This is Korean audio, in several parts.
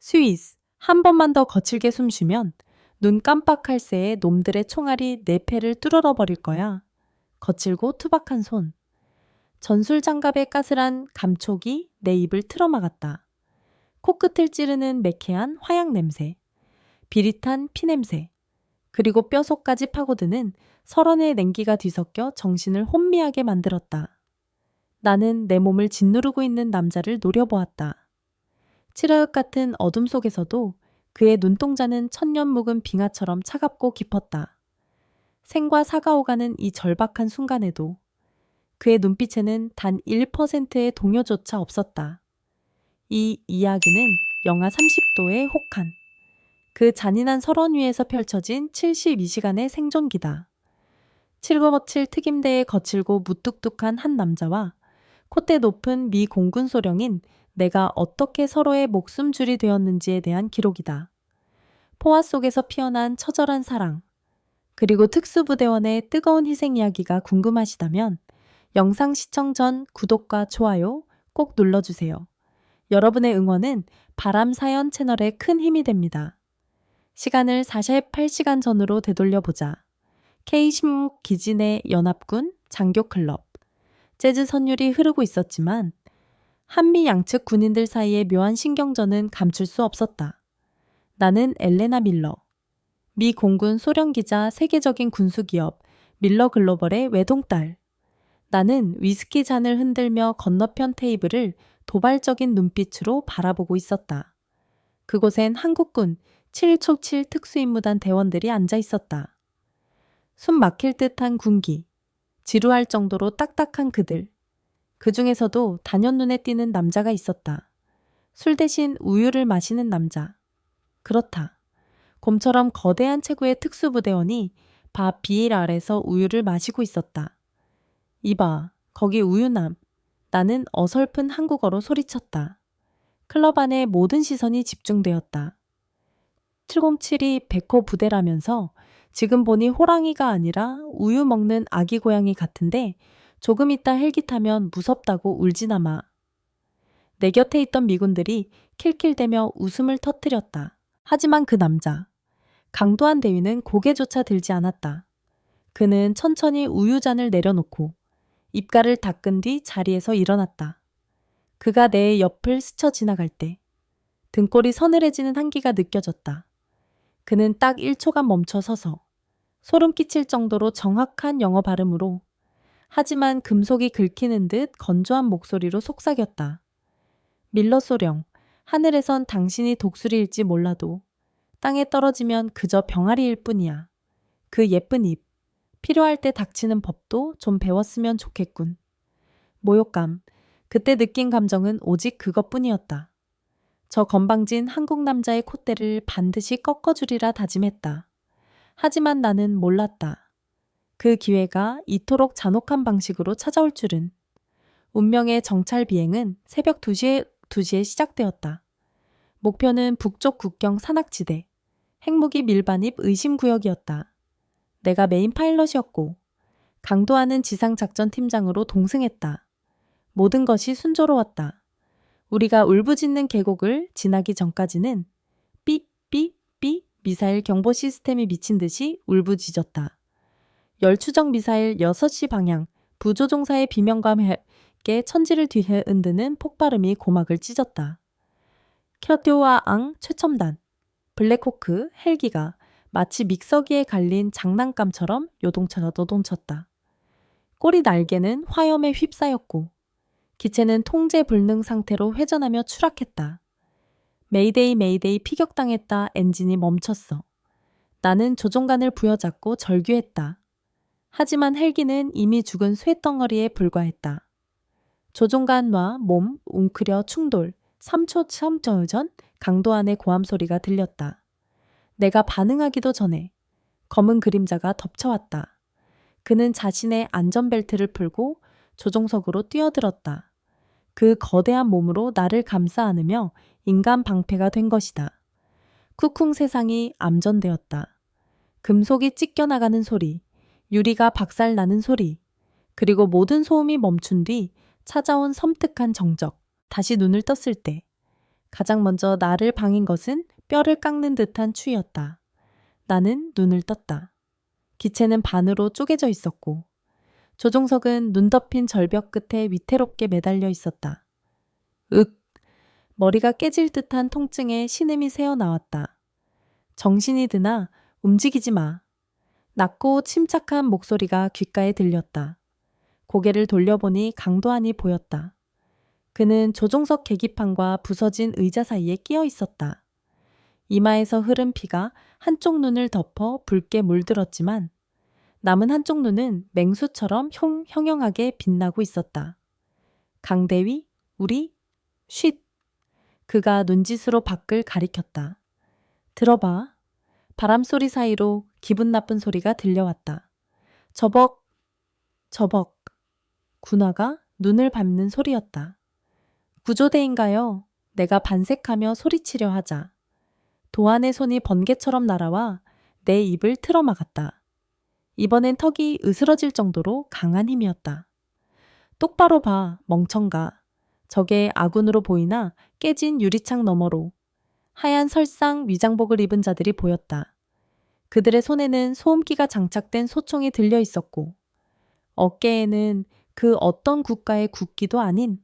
스위스, 한 번만 더 거칠게 숨쉬면 눈 깜빡할 새에 놈들의 총알이 내 폐를 뚫어러 버릴 거야. 거칠고 투박한 손. 전술 장갑의 까슬한 감촉이 내 입을 틀어막았다. 코끝을 찌르는 매캐한 화약 냄새. 비릿한 피 냄새. 그리고 뼛속까지 파고드는 설원의 냉기가 뒤섞여 정신을 혼미하게 만들었다. 나는 내 몸을 짓누르고 있는 남자를 노려보았다. 칠흑 같은 어둠 속에서도 그의 눈동자는 천년 묵은 빙하처럼 차갑고 깊었다. 생과 사가 오가는 이 절박한 순간에도 그의 눈빛에는 단 1%의 동요조차 없었다. 이 이야기는 영하 30도의 혹한, 그 잔인한 설원 위에서 펼쳐진 72시간의 생존기다. 797 특임대의 거칠고 무뚝뚝한 한 남자와 콧대 높은 미 공군 소령인 내가 어떻게 서로의 목숨줄이 되었는지에 대한 기록이다. 포화 속에서 피어난 처절한 사랑, 그리고 특수부대원의 뜨거운 희생 이야기가 궁금하시다면 영상 시청 전 구독과 좋아요 꼭 눌러주세요. 여러분의 응원은 바람사연 채널에 큰 힘이 됩니다. 시간을 48시간 전으로 되돌려보자. K16 기진의 연합군 장교클럽. 재즈 선율이 흐르고 있었지만 한미 양측 군인들 사이의 묘한 신경전은 감출 수 없었다. 나는 엘레나 밀러. 미 공군 소련 기자 세계적인 군수기업 밀러 글로벌의 외동딸. 나는 위스키 잔을 흔들며 건너편 테이블을 도발적인 눈빛으로 바라보고 있었다. 그곳엔 한국군 777 특수임무단 대원들이 앉아 있었다. 숨 막힐 듯한 군기, 지루할 정도로 딱딱한 그들. 그 중에서도 단연 눈에 띄는 남자가 있었다. 술 대신 우유를 마시는 남자. 그렇다. 곰처럼 거대한 체구의 특수부대원이 밥 비닐 아래서 우유를 마시고 있었다. 이봐, 거기 우유남. 나는 어설픈 한국어로 소리쳤다. 클럽 안에 모든 시선이 집중되었다. 707이 백호 부대라면서 지금 보니 호랑이가 아니라 우유 먹는 아기 고양이 같은데 조금 있다 헬기 타면 무섭다고 울지나 마. 내 곁에 있던 미군들이 킬킬대며 웃음을 터뜨렸다. 하지만 그 남자, 강도한 대위는 고개조차 들지 않았다. 그는 천천히 우유잔을 내려놓고 입가를 닦은 뒤 자리에서 일어났다. 그가 내 옆을 스쳐 지나갈 때 등골이 서늘해지는 한기가 느껴졌다. 그는 딱 1초간 멈춰 서서 소름 끼칠 정도로 정확한 영어 발음으로 하지만 금속이 긁히는 듯 건조한 목소리로 속삭였다. 밀러 소령, 하늘에선 당신이 독수리일지 몰라도 땅에 떨어지면 그저 병아리일 뿐이야. 그 예쁜 입, 필요할 때 닥치는 법도 좀 배웠으면 좋겠군. 모욕감, 그때 느낀 감정은 오직 그것뿐이었다. 저 건방진 한국 남자의 콧대를 반드시 꺾어주리라 다짐했다. 하지만 나는 몰랐다. 그 기회가 이토록 잔혹한 방식으로 찾아올 줄은. 운명의 정찰 비행은 새벽 2시에 시작되었다. 목표는 북쪽 국경 산악지대, 핵무기 밀반입 의심구역이었다. 내가 메인 파일럿이었고 강도하는 지상작전팀장으로 동승했다. 모든 것이 순조로웠다. 우리가 울부짖는 계곡을 지나기 전까지는 삐삐삐 미사일 경보 시스템이 미친 듯이 울부짖었다. 열추적 미사일 6시 방향 부조종사의 비명과 함께 천지를 뒤흔드는 폭발음이 고막을 찢었다. 켜듀와 앙 최첨단 블랙호크 헬기가 마치 믹서기에 갈린 장난감처럼 요동쳐서 노동쳤다. 꼬리 날개는 화염에 휩싸였고 기체는 통제 불능 상태로 회전하며 추락했다. 메이데이 메이데이 피격당했다. 엔진이 멈췄어. 나는 조종관을 부여잡고 절규했다. 하지만 헬기는 이미 죽은 쇠덩어리에 불과했다. 조종관과 몸 웅크려 충돌 3초 전 강도안의 고함 소리가 들렸다. 내가 반응하기도 전에 검은 그림자가 덮쳐왔다. 그는 자신의 안전벨트를 풀고 조종석으로 뛰어들었다. 그 거대한 몸으로 나를 감싸 안으며 인간 방패가 된 것이다. 쿵쿵 세상이 암전되었다. 금속이 찢겨나가는 소리, 유리가 박살나는 소리, 그리고 모든 소음이 멈춘 뒤 찾아온 섬뜩한 정적. 다시 눈을 떴을 때 가장 먼저 나를 방인 것은 뼈를 깎는 듯한 추위였다. 나는 눈을 떴다. 기체는 반으로 쪼개져 있었고 조종석은 눈 덮인 절벽 끝에 위태롭게 매달려 있었다. 윽! 머리가 깨질 듯한 통증에 신음이 새어나왔다. 정신이 드나 움직이지 마. 낮고 침착한 목소리가 귓가에 들렸다. 고개를 돌려보니 강도안이 보였다. 그는 조종석 계기판과 부서진 의자 사이에 끼어 있었다. 이마에서 흐른 피가 한쪽 눈을 덮어 붉게 물들었지만 남은 한쪽 눈은 맹수처럼 형형하게 빛나고 있었다. 강대위, 우리, 쉿. 그가 눈짓으로 밖을 가리켰다. 들어봐. 바람소리 사이로 기분 나쁜 소리가 들려왔다. 저벅, 저벅. 군화가 눈을 밟는 소리였다. 구조대인가요? 내가 반색하며 소리치려 하자. 도안의 손이 번개처럼 날아와 내 입을 틀어막았다. 이번엔 턱이 으스러질 정도로 강한 힘이었다. 똑바로 봐, 멍청가. 저게 아군으로 보이나 깨진 유리창 너머로. 하얀 설상 위장복을 입은 자들이 보였다. 그들의 손에는 소음기가 장착된 소총이 들려 있었고 어깨에는 그 어떤 국가의 국기도 아닌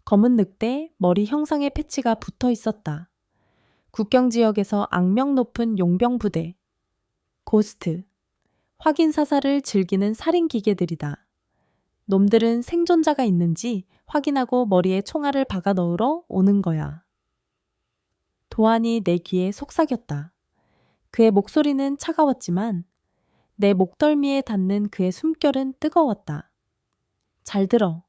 검은 늑대 머리 형상의 패치가 붙어 있었다. 국경 지역에서 악명 높은 용병 부대. 고스트. 확인 사살을 즐기는 살인 기계들이다. 놈들은 생존자가 있는지 확인하고 머리에 총알을 박아 넣으러 오는 거야. 도안이 내 귀에 속삭였다. 그의 목소리는 차가웠지만 내 목덜미에 닿는 그의 숨결은 뜨거웠다. 잘 들어.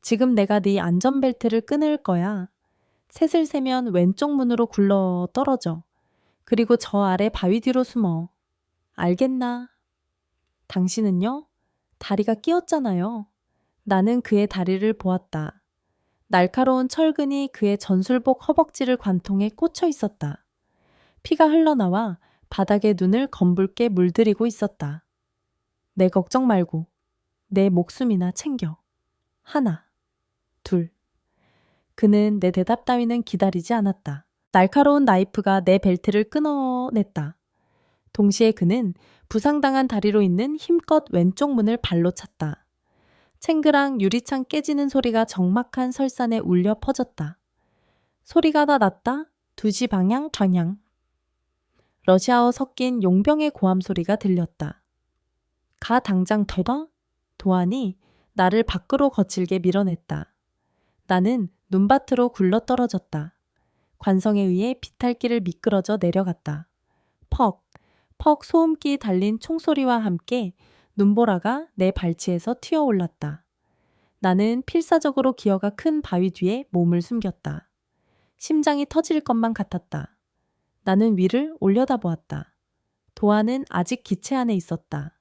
지금 내가 네 안전벨트를 끊을 거야. 셋을 세면 왼쪽 문으로 굴러 떨어져. 그리고 저 아래 바위 뒤로 숨어. 알겠나? 당신은요? 다리가 끼었잖아요. 나는 그의 다리를 보았다. 날카로운 철근이 그의 전술복 허벅지를 관통해 꽂혀 있었다. 피가 흘러나와 바닥에 눈을 검붉게 물들이고 있었다. 내 걱정 말고 내 목숨이나 챙겨. 하나, 둘. 그는 내 대답 따위는 기다리지 않았다. 날카로운 나이프가 내 벨트를 끊어냈다. 동시에 그는 부상당한 다리로 있는 힘껏 왼쪽 문을 발로 찼다. 챙그랑 유리창 깨지는 소리가 적막한 설산에 울려 퍼졌다. 소리가 다 났다. 2시 방향. 러시아어 섞인 용병의 고함 소리가 들렸다. 가 당장 더? 도안이 나를 밖으로 거칠게 밀어냈다. 나는 눈밭으로 굴러떨어졌다. 관성에 의해 비탈길을 미끄러져 내려갔다. 퍽, 퍽 소음기 달린 총소리와 함께 눈보라가 내 발치에서 튀어올랐다. 나는 필사적으로 기어가 큰 바위 뒤에 몸을 숨겼다. 심장이 터질 것만 같았다. 나는 위를 올려다보았다. 도안은 아직 기체 안에 있었다.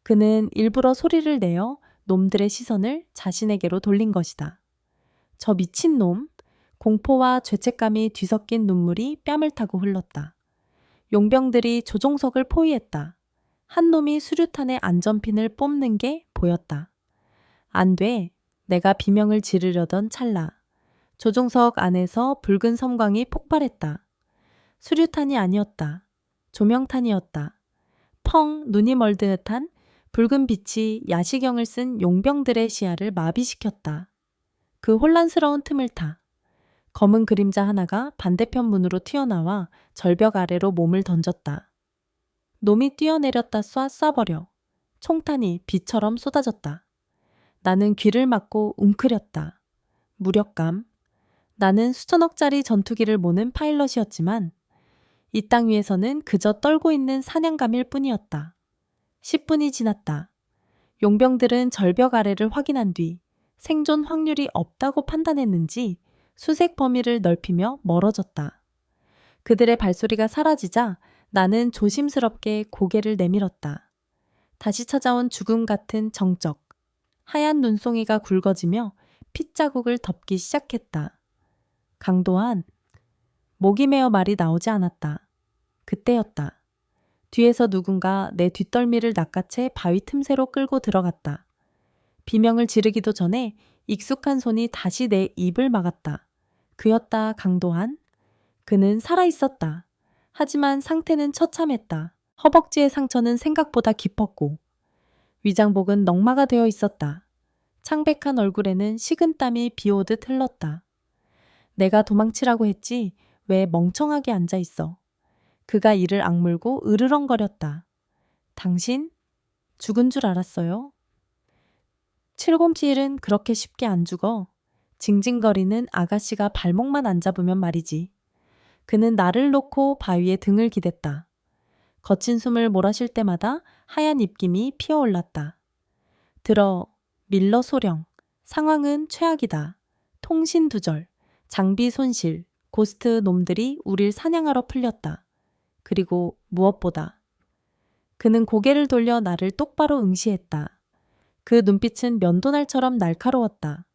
그는 일부러 소리를 내어 놈들의 시선을 자신에게로 돌린 것이다. 저 미친놈! 공포와 죄책감이 뒤섞인 눈물이 뺨을 타고 흘렀다. 용병들이 조종석을 포위했다. 한 놈이 수류탄의 안전핀을 뽑는 게 보였다. 안 돼. 내가 비명을 지르려던 찰나. 조종석 안에서 붉은 섬광이 폭발했다. 수류탄이 아니었다. 조명탄이었다. 펑 눈이 멀듯한 붉은 빛이 야시경을 쓴 용병들의 시야를 마비시켰다. 그 혼란스러운 틈을 타 검은 그림자 하나가 반대편 문으로 튀어나와 절벽 아래로 몸을 던졌다. 놈이 뛰어내렸다 쏴버려. 총탄이 비처럼 쏟아졌다. 나는 귀를 막고 웅크렸다. 무력감. 나는 수천억짜리 전투기를 모는 파일럿이었지만 이 땅 위에서는 그저 떨고 있는 사냥감일 뿐이었다. 10분이 지났다. 용병들은 절벽 아래를 확인한 뒤 생존 확률이 없다고 판단했는지 수색 범위를 넓히며 멀어졌다. 그들의 발소리가 사라지자 나는 조심스럽게 고개를 내밀었다. 다시 찾아온 죽음 같은 정적. 하얀 눈송이가 굵어지며 핏자국을 덮기 시작했다. 강도한. 목이 메어 말이 나오지 않았다. 그때였다. 뒤에서 누군가 내 뒷덜미를 낚아채 바위 틈새로 끌고 들어갔다. 비명을 지르기도 전에 익숙한 손이 다시 내 입을 막았다. 그였다, 강도한. 그는 살아있었다. 하지만 상태는 처참했다. 허벅지의 상처는 생각보다 깊었고 위장복은 넉마가 되어 있었다. 창백한 얼굴에는 식은땀이 비오듯 흘렀다. 내가 도망치라고 했지 왜 멍청하게 앉아 있어. 그가 이를 악물고 으르렁거렸다. 당신 죽은 줄 알았어요? 707은 그렇게 쉽게 안 죽어. 징징거리는 아가씨가 발목만 안 잡으면 말이지. 그는 나를 놓고 바위에 등을 기댔다. 거친 숨을 몰아쉴 때마다 하얀 입김이 피어올랐다. 들어, 밀러 소령. 상황은 최악이다. 통신 두절, 장비 손실, 고스트 놈들이 우릴 사냥하러 풀렸다. 그리고 무엇보다. 그는 고개를 돌려 나를 똑바로 응시했다. 그 눈빛은 면도날처럼 날카로웠다.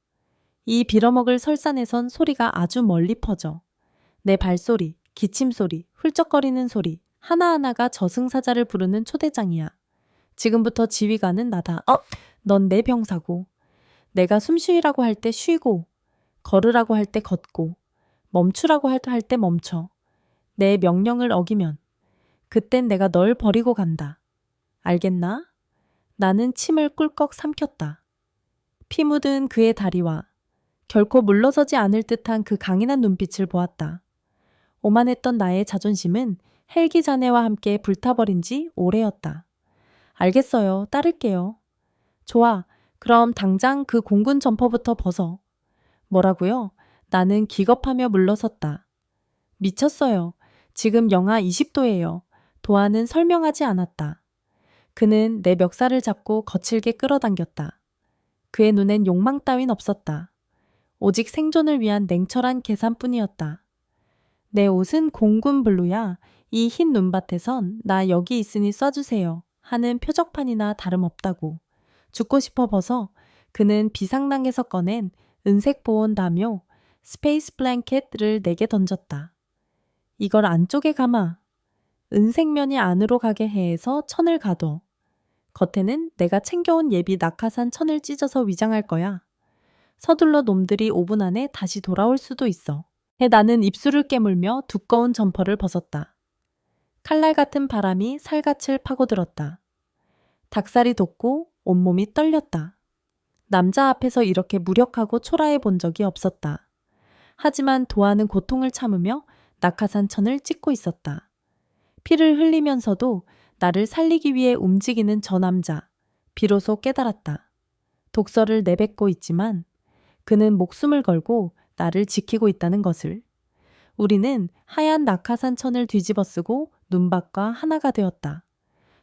이 빌어먹을 설산에선 소리가 아주 멀리 퍼져. 내 발소리, 기침소리, 훌쩍거리는 소리, 하나하나가 저승사자를 부르는 초대장이야. 지금부터 지휘관은 나다. 넌 내 병사고. 내가 숨쉬라고 할 때 쉬고, 걸으라고 할 때 걷고, 멈추라고 할 때 멈춰. 내 명령을 어기면 그땐 내가 널 버리고 간다. 알겠나? 나는 침을 꿀꺽 삼켰다. 피 묻은 그의 다리와 결코 물러서지 않을 듯한 그 강인한 눈빛을 보았다. 오만했던 나의 자존심은 헬기 자네와 함께 불타버린 지 오래였다. 알겠어요. 따를게요. 좋아. 그럼 당장 그 공군 점퍼부터 벗어. 뭐라고요? 나는 기겁하며 물러섰다. 미쳤어요. 지금 영하 20도예요. 도안은 설명하지 않았다. 그는 내 멱살을 잡고 거칠게 끌어당겼다. 그의 눈엔 욕망 따윈 없었다. 오직 생존을 위한 냉철한 계산뿐이었다. 내 옷은 공군 블루야. 이 흰 눈밭에선 나 여기 있으니 쏴주세요. 하는 표적판이나 다름없다고. 죽고 싶어 벗어. 그는 비상낭에서 꺼낸 은색 보온 담요, 스페이스 블랭켓을 내게 던졌다. 이걸 안쪽에 감아. 은색면이 안으로 가게 해서 천을 가둬. 겉에는 내가 챙겨온 예비 낙하산 천을 찢어서 위장할 거야. 서둘러 놈들이 5분 안에 다시 돌아올 수도 있어. 나는 입술을 깨물며 두꺼운 점퍼를 벗었다. 칼날 같은 바람이 살갗을 파고들었다. 닭살이 돋고 온몸이 떨렸다. 남자 앞에서 이렇게 무력하고 초라해 본 적이 없었다. 하지만 도안은 고통을 참으며 낙하산 천을 찢고 있었다. 피를 흘리면서도 나를 살리기 위해 움직이는 저 남자, 비로소 깨달았다. 독서를 내뱉고 있지만 그는 목숨을 걸고 나를 지키고 있다는 것을. 우리는 하얀 낙하산 천을 뒤집어 쓰고 눈밭과 하나가 되었다.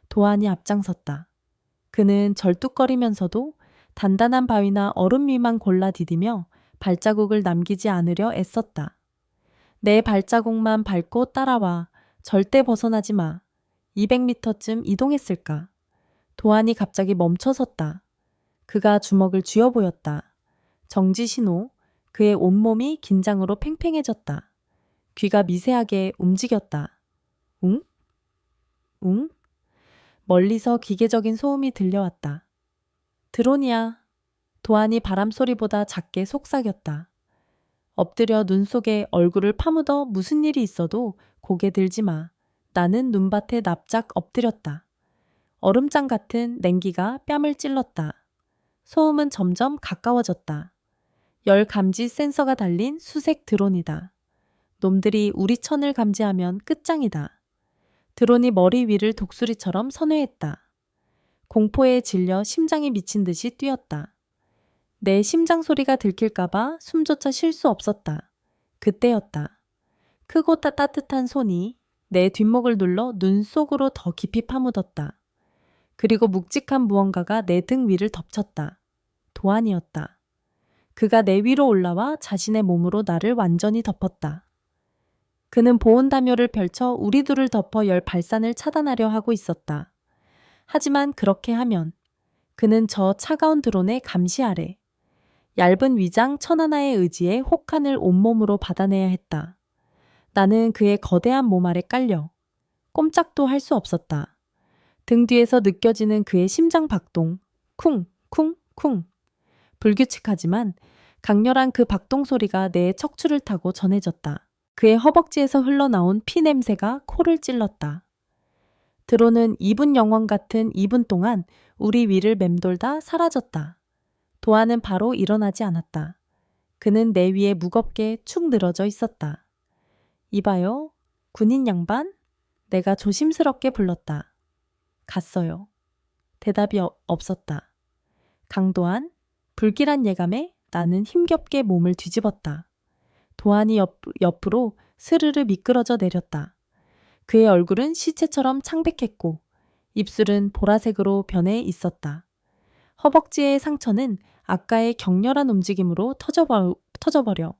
도안이 앞장섰다. 그는 절뚝거리면서도 단단한 바위나 얼음 위만 골라 디디며 발자국을 남기지 않으려 애썼다. 내 발자국만 밟고 따라와. 절대 벗어나지 마. 200m쯤 이동했을까. 도안이 갑자기 멈춰섰다. 그가 주먹을 쥐어 보였다. 정지 신호. 그의 온몸이 긴장으로 팽팽해졌다. 귀가 미세하게 움직였다. 웅? 웅? 멀리서 기계적인 소음이 들려왔다. 드론이야. 도안이 바람소리보다 작게 속삭였다. 엎드려 눈 속에 얼굴을 파묻어 무슨 일이 있어도 고개 들지 마. 나는 눈밭에 납작 엎드렸다. 얼음장 같은 냉기가 뺨을 찔렀다. 소음은 점점 가까워졌다. 열 감지 센서가 달린 수색 드론이다. 놈들이 우리 천을 감지하면 끝장이다. 드론이 머리 위를 독수리처럼 선회했다. 공포에 질려 심장이 미친 듯이 뛰었다. 내 심장 소리가 들킬까봐 숨조차 쉴 수 없었다. 그때였다. 크고 따뜻한 손이 내 뒷목을 눌러 눈 속으로 더 깊이 파묻었다. 그리고 묵직한 무언가가 내 등 위를 덮쳤다. 도안이었다. 그가 내 위로 올라와 자신의 몸으로 나를 완전히 덮었다. 그는 보온 담요를 펼쳐 우리 둘을 덮어 열 발산을 차단하려 하고 있었다. 하지만 그렇게 하면 그는 저 차가운 드론의 감시 아래 얇은 위장 천 하나의 의지에 혹한을 온몸으로 받아내야 했다. 나는 그의 거대한 몸 아래 깔려 꼼짝도 할 수 없었다. 등 뒤에서 느껴지는 그의 심장 박동, 쿵, 쿵, 쿵. 불규칙하지만 강렬한 그 박동 소리가 내 척추를 타고 전해졌다. 그의 허벅지에서 흘러나온 피 냄새가 코를 찔렀다. 드론은 2분 영원 같은 2분 동안 우리 위를 맴돌다 사라졌다. 도아는 바로 일어나지 않았다. 그는 내 위에 무겁게 축 늘어져 있었다. 이봐요, 군인 양반? 내가 조심스럽게 불렀다. 갔어요. 대답이 없었다. 강도한, 불길한 예감에 나는 힘겹게 몸을 뒤집었다. 도안이 옆으로 스르르 미끄러져 내렸다. 그의 얼굴은 시체처럼 창백했고 입술은 보라색으로 변해 있었다. 허벅지의 상처는 아까의 격렬한 움직임으로 터져버려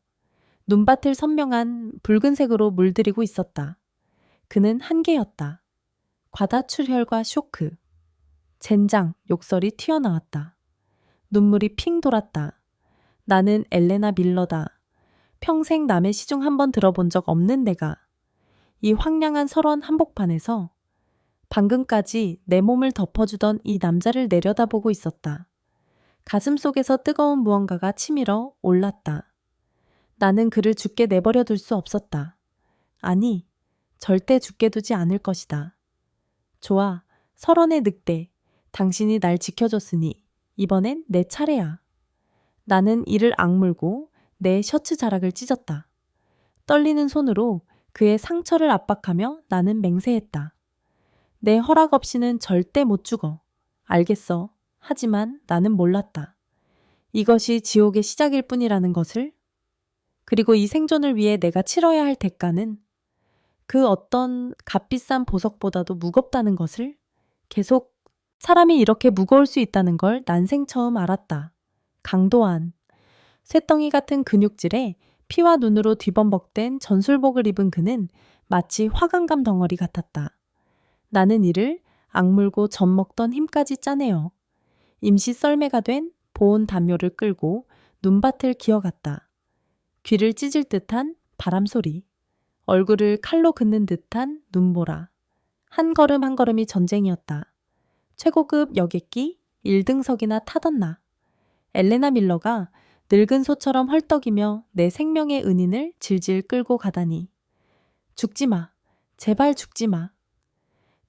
눈밭을 선명한 붉은색으로 물들이고 있었다. 그는 한계였다. 과다출혈과 쇼크. 젠장 욕설이 튀어나왔다. 눈물이 핑 돌았다. 나는 엘레나 밀러다. 평생 남의 시중 한 번 들어본 적 없는 내가 이 황량한 설원 한복판에서 방금까지 내 몸을 덮어주던 이 남자를 내려다보고 있었다. 가슴 속에서 뜨거운 무언가가 치밀어 올랐다. 나는 그를 죽게 내버려 둘 수 없었다. 아니, 절대 죽게 두지 않을 것이다. 좋아, 설원의 늑대. 당신이 날 지켜줬으니 이번엔 내 차례야. 나는 이를 악물고 내 셔츠 자락을 찢었다. 떨리는 손으로 그의 상처를 압박하며 나는 맹세했다. 내 허락 없이는 절대 못 죽어. 알겠어. 하지만 나는 몰랐다. 이것이 지옥의 시작일 뿐이라는 것을. 그리고 이 생존을 위해 내가 치러야 할 대가는 그 어떤 값비싼 보석보다도 무겁다는 것을. 계속 사람이 이렇게 무거울 수 있다는 걸 난생 처음 알았다. 강도한. 쇳덩이 같은 근육질에 피와 눈으로 뒤범벅된 전술복을 입은 그는 마치 화강감 덩어리 같았다. 나는 이를 악물고 젖먹던 힘까지 짜내어 임시 썰매가 된 보온 담요를 끌고 눈밭을 기어갔다. 귀를 찢을 듯한 바람소리, 얼굴을 칼로 긋는 듯한 눈보라. 한 걸음 한 걸음이 전쟁이었다. 최고급 여객기 1등석이나 타던 나. 엘레나 밀러가 늙은 소처럼 헐떡이며 내 생명의 은인을 질질 끌고 가다니. 죽지 마. 제발 죽지 마.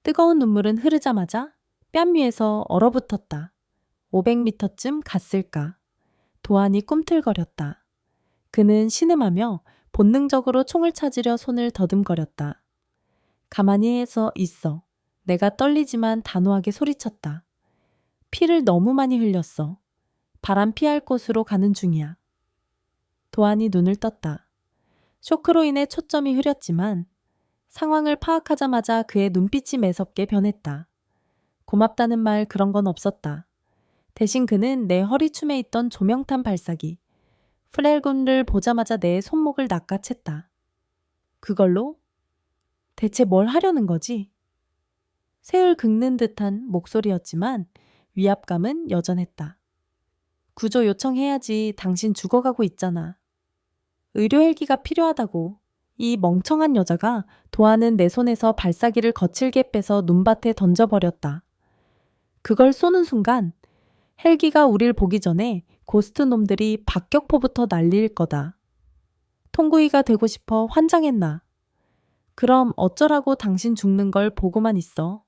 뜨거운 눈물은 흐르자마자 뺨 위에서 얼어붙었다. 500m쯤 갔을까. 도안이 꿈틀거렸다. 그는 신음하며 본능적으로 총을 찾으려 손을 더듬거렸다. 가만히 해서 있어. 내가 떨리지만 단호하게 소리쳤다. 피를 너무 많이 흘렸어. 바람 피할 곳으로 가는 중이야. 도안이 눈을 떴다. 쇼크로 인해 초점이 흐렸지만 상황을 파악하자마자 그의 눈빛이 매섭게 변했다. 고맙다는 말 그런 건 없었다. 대신 그는 내 허리춤에 있던 조명탄 발사기, 플레군을 보자마자 내 손목을 낚아챘다. 그걸로? 대체 뭘 하려는 거지? 새을 긁는 듯한 목소리였지만 위압감은 여전했다. 구조 요청해야지. 당신 죽어가고 있잖아. 의료 헬기가 필요하다고. 이 멍청한 여자가 도안은 내 손에서 발사기를 거칠게 빼서 눈밭에 던져버렸다. 그걸 쏘는 순간 헬기가 우릴 보기 전에 고스트 놈들이 박격포부터 날릴 거다. 통구이가 되고 싶어 환장했나. 그럼 어쩌라고 당신 죽는 걸 보고만 있어.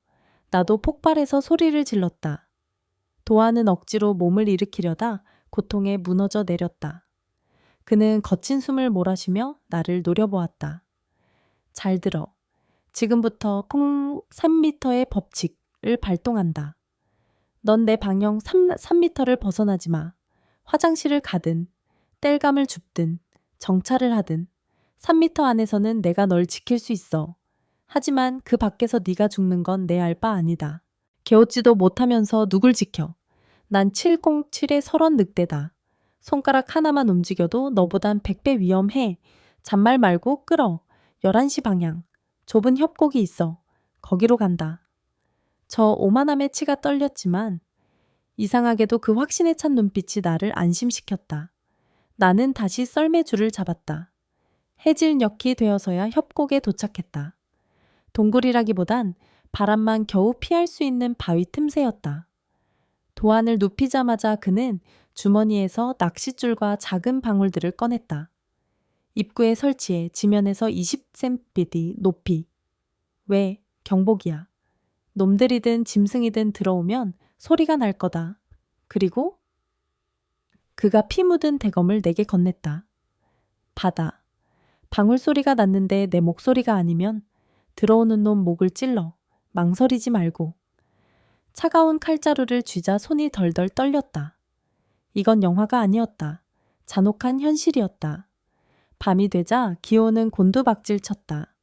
나도 폭발해서 소리를 질렀다. 도안은 억지로 몸을 일으키려다 고통에 무너져 내렸다. 그는 거친 숨을 몰아쉬며 나를 노려보았다. 잘 들어. 지금부터 3m의 법칙을 발동한다. 넌 내 방향 3m를 벗어나지 마. 화장실을 가든, 땔감을 줍든, 정찰을 하든 3m 안에서는 내가 널 지킬 수 있어. 하지만 그 밖에서 네가 죽는 건 내 알 바 아니다. 개웃지도 못하면서 누굴 지켜. 난 707의 설원 늑대다. 손가락 하나만 움직여도 너보단 100배 위험해. 잔말 말고 끌어. 11시 방향. 좁은 협곡이 있어. 거기로 간다. 저 오만함의 치가 떨렸지만 이상하게도 그 확신에 찬 눈빛이 나를 안심시켰다. 나는 다시 썰매줄을 잡았다. 해질녘이 되어서야 협곡에 도착했다. 동굴이라기보단 바람만 겨우 피할 수 있는 바위 틈새였다. 도안을 눕히자마자 그는 주머니에서 낚싯줄과 작은 방울들을 꺼냈다. 입구에 설치해 지면에서 20cm 높이. 왜? 경보기야. 놈들이든 짐승이든 들어오면 소리가 날 거다. 그리고 그가 피 묻은 대검을 내게 건넸다. 받아. 방울 소리가 났는데 내 목소리가 아니면 들어오는 놈 목을 찔러. 망설이지 말고. 차가운 칼자루를 쥐자 손이 덜덜 떨렸다. 이건 영화가 아니었다. 잔혹한 현실이었다. 밤이 되자 기호는 곤두박질 쳤다.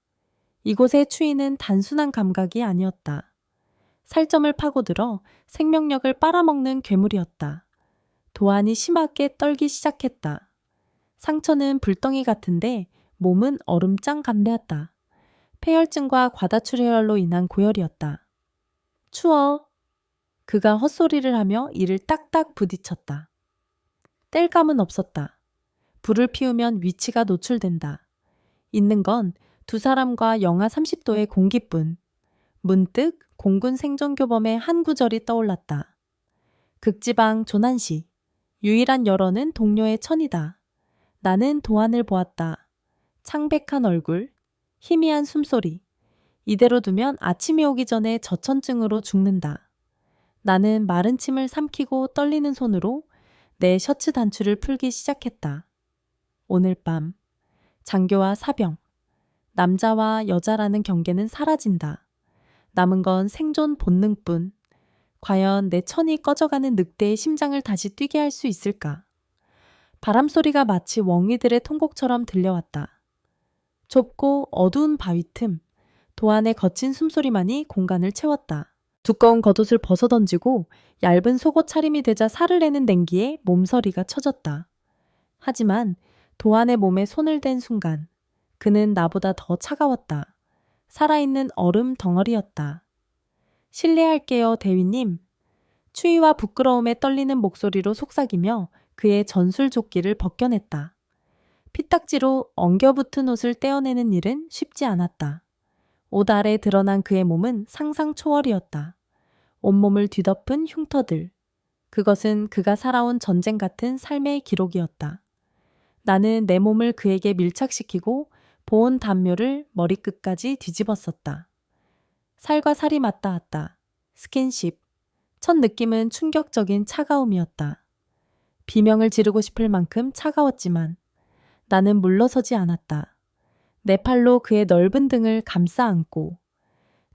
이곳의 추위는 단순한 감각이 아니었다. 살점을 파고들어 생명력을 빨아먹는 괴물이었다. 도안이 심하게 떨기 시작했다. 상처는 불덩이 같은데 몸은 얼음장 감대였다. 폐혈증과 과다출혈로 인한 고열이었다. 추워. 그가 헛소리를 하며 이를 딱딱 부딪혔다. 뗄감은 없었다. 불을 피우면 위치가 노출된다. 있는 건 두 사람과 영하 30도의 공기뿐. 문득 공군 생존교범의 한 구절이 떠올랐다. 극지방 조난시. 유일한 열어는 동료의 천이다. 나는 도안을 보았다. 창백한 얼굴, 희미한 숨소리. 이대로 두면 아침이 오기 전에 저천증으로 죽는다. 나는 마른 침을 삼키고 떨리는 손으로 내 셔츠 단추를 풀기 시작했다. 오늘 밤, 장교와 사병, 남자와 여자라는 경계는 사라진다. 남은 건 생존 본능뿐. 과연 내 천이 꺼져가는 늑대의 심장을 다시 뛰게 할 수 있을까? 바람 소리가 마치 웡이들의 통곡처럼 들려왔다. 좁고 어두운 바위 틈, 도안의 거친 숨소리만이 공간을 채웠다. 두꺼운 겉옷을 벗어던지고 얇은 속옷 차림이 되자 살을 내는 냉기에 몸서리가 쳐졌다. 하지만 도안의 몸에 손을 댄 순간 그는 나보다 더 차가웠다. 살아있는 얼음 덩어리였다. 실례할게요, 대위님. 추위와 부끄러움에 떨리는 목소리로 속삭이며 그의 전술조끼를 벗겨냈다. 피딱지로 엉겨붙은 옷을 떼어내는 일은 쉽지 않았다. 옷 아래 드러난 그의 몸은 상상 초월이었다. 온몸을 뒤덮은 흉터들. 그것은 그가 살아온 전쟁 같은 삶의 기록이었다. 나는 내 몸을 그에게 밀착시키고 보온 담요를 머리끝까지 뒤집었었다. 살과 살이 맞닿았다. 스킨십. 첫 느낌은 충격적인 차가움이었다. 비명을 지르고 싶을 만큼 차가웠지만 나는 물러서지 않았다. 내 팔로 그의 넓은 등을 감싸 안고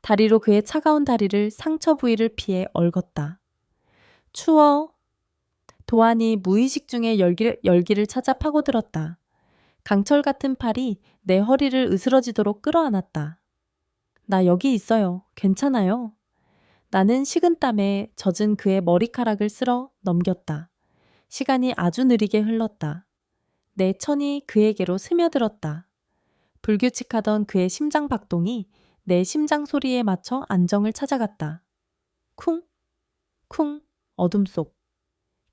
다리로 그의 차가운 다리를 상처 부위를 피해 얽었다. 추워. 도안이 무의식 중에 열기를 찾아 파고들었다. 강철 같은 팔이 내 허리를 으스러지도록 끌어안았다. 나 여기 있어요. 괜찮아요. 나는 식은땀에 젖은 그의 머리카락을 쓸어 넘겼다. 시간이 아주 느리게 흘렀다. 내 천이 그에게로 스며들었다. 불규칙하던 그의 심장 박동이 내 심장 소리에 맞춰 안정을 찾아갔다. 쿵, 쿵, 어둠 속.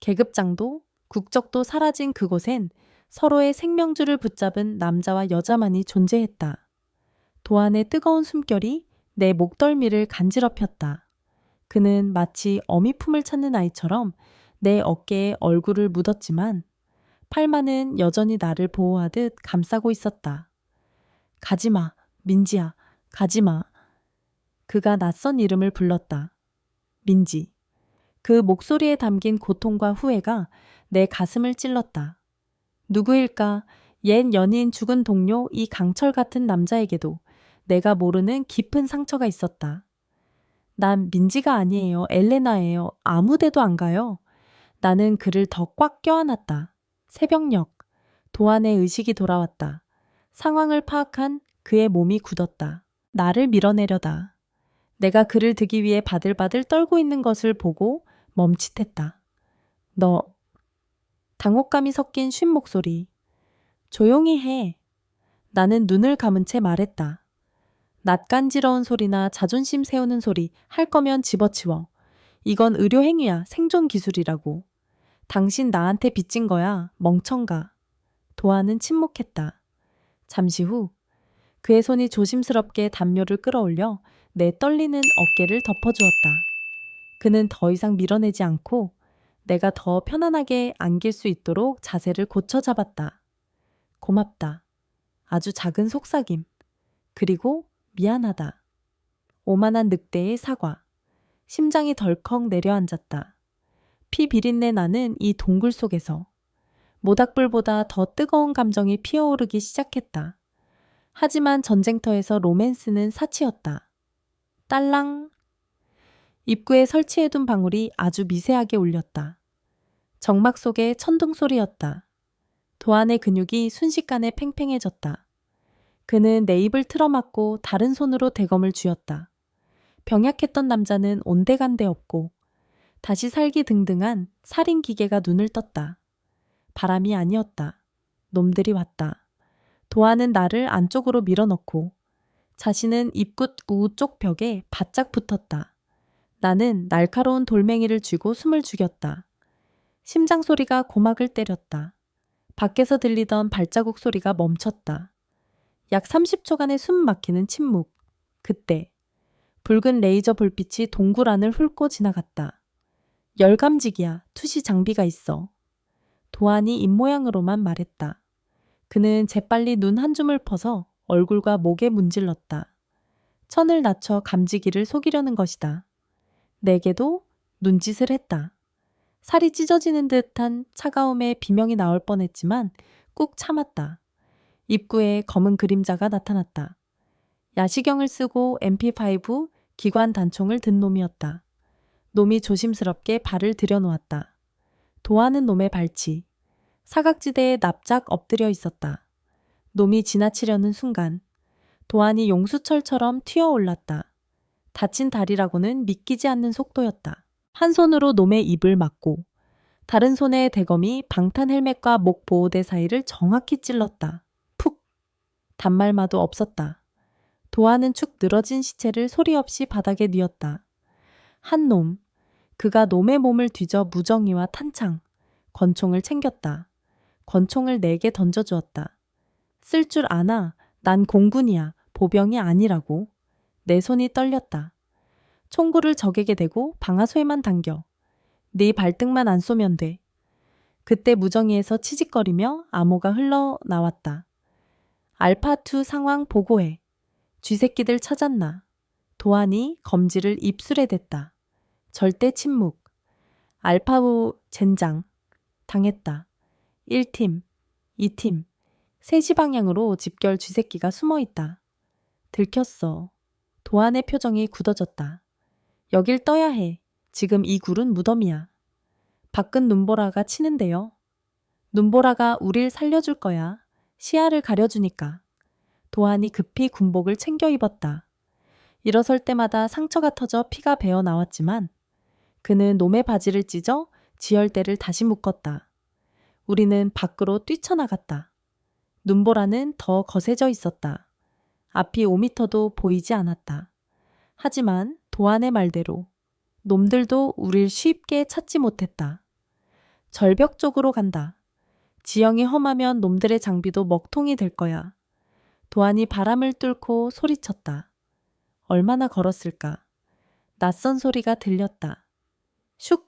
계급장도, 국적도 사라진 그곳엔 서로의 생명줄을 붙잡은 남자와 여자만이 존재했다. 도안의 뜨거운 숨결이 내 목덜미를 간지럽혔다. 그는 마치 어미 품을 찾는 아이처럼 내 어깨에 얼굴을 묻었지만 팔만은 여전히 나를 보호하듯 감싸고 있었다. 가지마, 민지야, 가지마. 그가 낯선 이름을 불렀다. 민지. 그 목소리에 담긴 고통과 후회가 내 가슴을 찔렀다. 누구일까? 옛 연인 죽은 동료 이 강철 같은 남자에게도 내가 모르는 깊은 상처가 있었다. 난 민지가 아니에요. 엘레나예요. 아무 데도 안 가요. 나는 그를 더 꽉 껴안았다. 새벽녘. 도안의 의식이 돌아왔다. 상황을 파악한 그의 몸이 굳었다. 나를 밀어내려다. 내가 그를 드기 위해 바들바들 떨고 있는 것을 보고 멈칫했다. 너. 당혹감이 섞인 쉰 목소리. 조용히 해. 나는 눈을 감은 채 말했다. 낯간지러운 소리나 자존심 세우는 소리 할 거면 집어치워. 이건 의료 행위야. 생존 기술이라고. 당신 나한테 빚진 거야. 멍청가. 도안은 침묵했다. 잠시 후 그의 손이 조심스럽게 담요를 끌어올려 내 떨리는 어깨를 덮어주었다. 그는 더 이상 밀어내지 않고 내가 더 편안하게 안길 수 있도록 자세를 고쳐 잡았다. 고맙다. 아주 작은 속삭임. 그리고 미안하다. 오만한 늑대의 사과. 심장이 덜컥 내려앉았다. 피 비린내 나는 이 동굴 속에서 모닥불보다 더 뜨거운 감정이 피어오르기 시작했다. 하지만 전쟁터에서 로맨스는 사치였다. 딸랑. 입구에 설치해둔 방울이 아주 미세하게 울렸다. 정막 속의 천둥 소리였다. 도안의 근육이 순식간에 팽팽해졌다. 그는 내 입을 틀어막고 다른 손으로 대검을 쥐었다. 병약했던 남자는 온데간데 없고 다시 살기 등등한 살인 기계가 눈을 떴다. 바람이 아니었다. 놈들이 왔다. 도안은 나를 안쪽으로 밀어넣고 자신은 입구 우쪽 벽에 바짝 붙었다. 나는 날카로운 돌멩이를 쥐고 숨을 죽였다. 심장 소리가 고막을 때렸다. 밖에서 들리던 발자국 소리가 멈췄다. 약 30초간의 숨 막히는 침묵. 그때 붉은 레이저 불빛이 동굴 안을 훑고 지나갔다. 열감직이야. 투시 장비가 있어. 도안이 입모양으로만 말했다. 그는 재빨리 눈 한 줌을 퍼서 얼굴과 목에 문질렀다. 천을 낮춰 감지기를 속이려는 것이다. 내게도 눈짓을 했다. 살이 찢어지는 듯한 차가움에 비명이 나올 뻔했지만 꾹 참았다. 입구에 검은 그림자가 나타났다. 야시경을 쓰고 MP5 기관 단총을 든 놈이었다. 놈이 조심스럽게 발을 들여놓았다. 도하는 놈의 발치. 사각지대에 납작 엎드려 있었다. 놈이 지나치려는 순간 도안이 용수철처럼 튀어올랐다. 다친 다리라고는 믿기지 않는 속도였다. 한 손으로 놈의 입을 막고 다른 손에 대검이 방탄 헬멧과 목 보호대 사이를 정확히 찔렀다. 푹! 단말마도 없었다. 도안은 축 늘어진 시체를 소리 없이 바닥에 뉘었다. 한 놈, 그가 놈의 몸을 뒤져 무정이와 탄창, 권총을 챙겼다. 권총을 4개 던져주었다. 쓸 줄 아나? 난 공군이야. 보병이 아니라고. 내 손이 떨렸다. 총구를 적에게 대고 방아쇠만 당겨. 네 발등만 안 쏘면 돼. 그때 무정이에서 치직거리며 암호가 흘러나왔다. 알파2 상황 보고해. 쥐새끼들 찾았나? 도안이 검지를 입술에 댔다. 절대 침묵. 알파5 젠장. 당했다. 1팀, 2팀, 3시 방향으로 집결 쥐새끼가 숨어있다. 들켰어. 도안의 표정이 굳어졌다. 여길 떠야 해. 지금 이 굴은 무덤이야. 밖은 눈보라가 치는데요. 눈보라가 우릴 살려줄 거야. 시야를 가려주니까. 도안이 급히 군복을 챙겨 입었다. 일어설 때마다 상처가 터져 피가 배어 나왔지만 그는 놈의 바지를 찢어 지혈대를 다시 묶었다. 우리는 밖으로 뛰쳐나갔다. 눈보라는 더 거세져 있었다. 앞이 5미터도 보이지 않았다. 하지만 도안의 말대로 놈들도 우릴 쉽게 찾지 못했다. 절벽 쪽으로 간다. 지형이 험하면 놈들의 장비도 먹통이 될 거야. 도안이 바람을 뚫고 소리쳤다. 얼마나 걸었을까? 낯선 소리가 들렸다. 슉!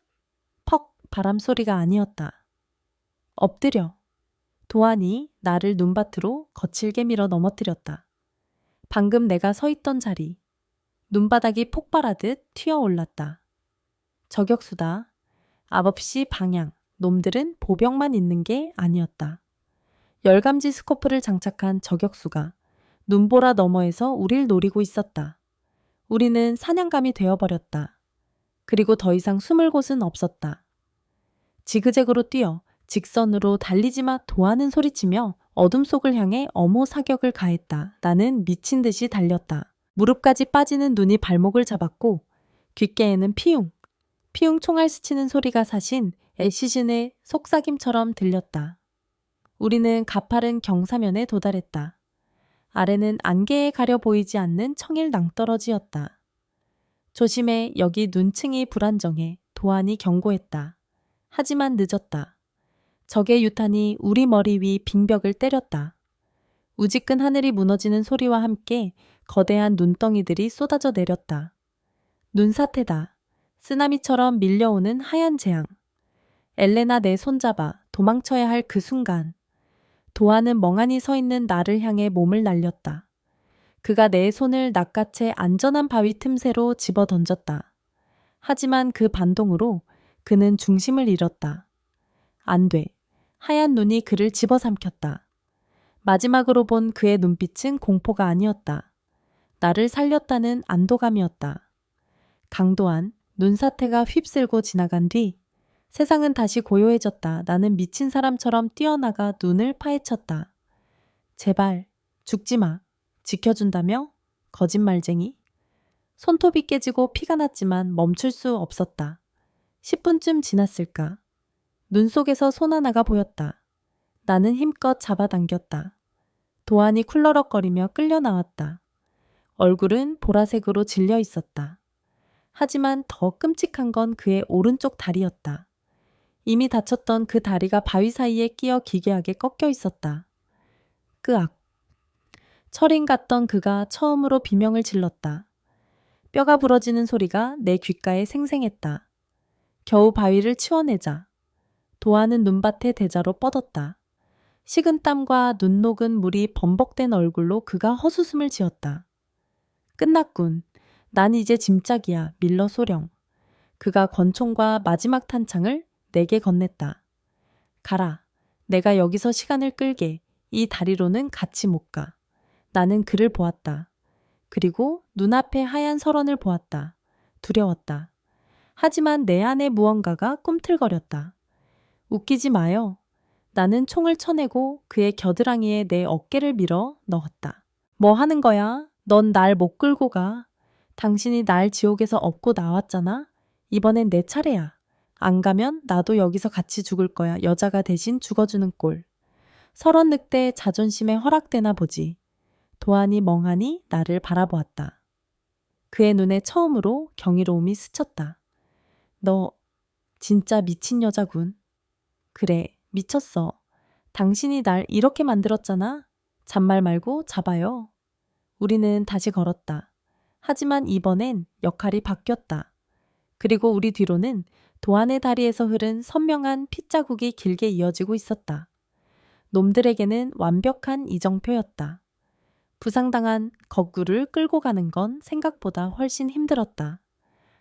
퍽! 바람 소리가 아니었다. 엎드려. 도안이 나를 눈밭으로 거칠게 밀어 넘어뜨렸다. 방금 내가 서 있던 자리. 눈바닥이 폭발하듯 튀어올랐다. 저격수다. 앞없이 방향. 놈들은 보병만 있는 게 아니었다. 열감지 스코프를 장착한 저격수가 눈보라 너머에서 우릴 노리고 있었다. 우리는 사냥감이 되어버렸다. 그리고 더 이상 숨을 곳은 없었다. 지그재그로 뛰어 직선으로 달리지 마 도하는 소리치며 어둠 속을 향해 엄호 사격을 가했다. 나는 미친 듯이 달렸다. 무릎까지 빠지는 눈이 발목을 잡았고 귓가에는 피웅 총알 스치는 소리가 사신 애시즌의 속삭임처럼 들렸다. 우리는 가파른 경사면에 도달했다. 아래는 안개에 가려 보이지 않는 청일 낭떠러지였다. 조심해. 여기 눈층이 불안정해. 도안이 경고했다. 하지만 늦었다. 적의 유탄이 우리 머리 위 빙벽을 때렸다. 우지끈 하늘이 무너지는 소리와 함께 거대한 눈덩이들이 쏟아져 내렸다. 눈사태다. 쓰나미처럼 밀려오는 하얀 재앙. 엘레나 내 손잡아 도망쳐야 할 그 순간. 도아는 멍하니 서 있는 나를 향해 몸을 날렸다. 그가 내 손을 낚아채 안전한 바위 틈새로 집어 던졌다. 하지만 그 반동으로 그는 중심을 잃었다. 안 돼. 하얀 눈이 그를 집어삼켰다. 마지막으로 본 그의 눈빛은 공포가 아니었다. 나를 살렸다는 안도감이었다. 강도한 눈사태가 휩쓸고 지나간 뒤 세상은 다시 고요해졌다. 나는 미친 사람처럼 뛰어나가 눈을 파헤쳤다. 제발 죽지 마. 지켜준다며? 거짓말쟁이? 손톱이 깨지고 피가 났지만 멈출 수 없었다. 10분쯤 지났을까? 눈 속에서 손 하나가 보였다. 나는 힘껏 잡아당겼다. 도안이 쿨러럭거리며 끌려 나왔다. 얼굴은 보라색으로 질려 있었다. 하지만 더 끔찍한 건 그의 오른쪽 다리였다. 이미 다쳤던 그 다리가 바위 사이에 끼어 기괴하게 꺾여 있었다. 끄악. 철인 같던 그가 처음으로 비명을 질렀다. 뼈가 부러지는 소리가 내 귓가에 생생했다. 겨우 바위를 치워내자. 도아는 눈밭에 대자로 뻗었다. 식은 땀과 눈 녹은 물이 범벅된 얼굴로 그가 헛웃음을 지었다. 끝났군. 난 이제 짐짝이야. 밀러 소령. 그가 권총과 마지막 탄창을 내게 건넸다. 가라. 내가 여기서 시간을 끌게. 이 다리로는 같이 못 가. 나는 그를 보았다. 그리고 눈앞에 하얀 설원을 보았다. 두려웠다. 하지만 내 안에 무언가가 꿈틀거렸다. 웃기지 마요. 나는 총을 쳐내고 그의 겨드랑이에 내 어깨를 밀어 넣었다. 뭐 하는 거야? 넌 날 못 끌고 가. 당신이 날 지옥에서 업고 나왔잖아. 이번엔 내 차례야. 안 가면 나도 여기서 같이 죽을 거야. 여자가 대신 죽어주는 꼴. 설원 늑대의 자존심에 허락되나 보지. 도안이 멍하니 나를 바라보았다. 그의 눈에 처음으로 경이로움이 스쳤다. 너 진짜 미친 여자군. 그래, 미쳤어. 당신이 날 이렇게 만들었잖아. 잔말 말고 잡아요. 우리는 다시 걸었다. 하지만 이번엔 역할이 바뀌었다. 그리고 우리 뒤로는 도안의 다리에서 흐른 선명한 핏자국이 길게 이어지고 있었다. 놈들에게는 완벽한 이정표였다. 부상당한 거구를 끌고 가는 건 생각보다 훨씬 힘들었다.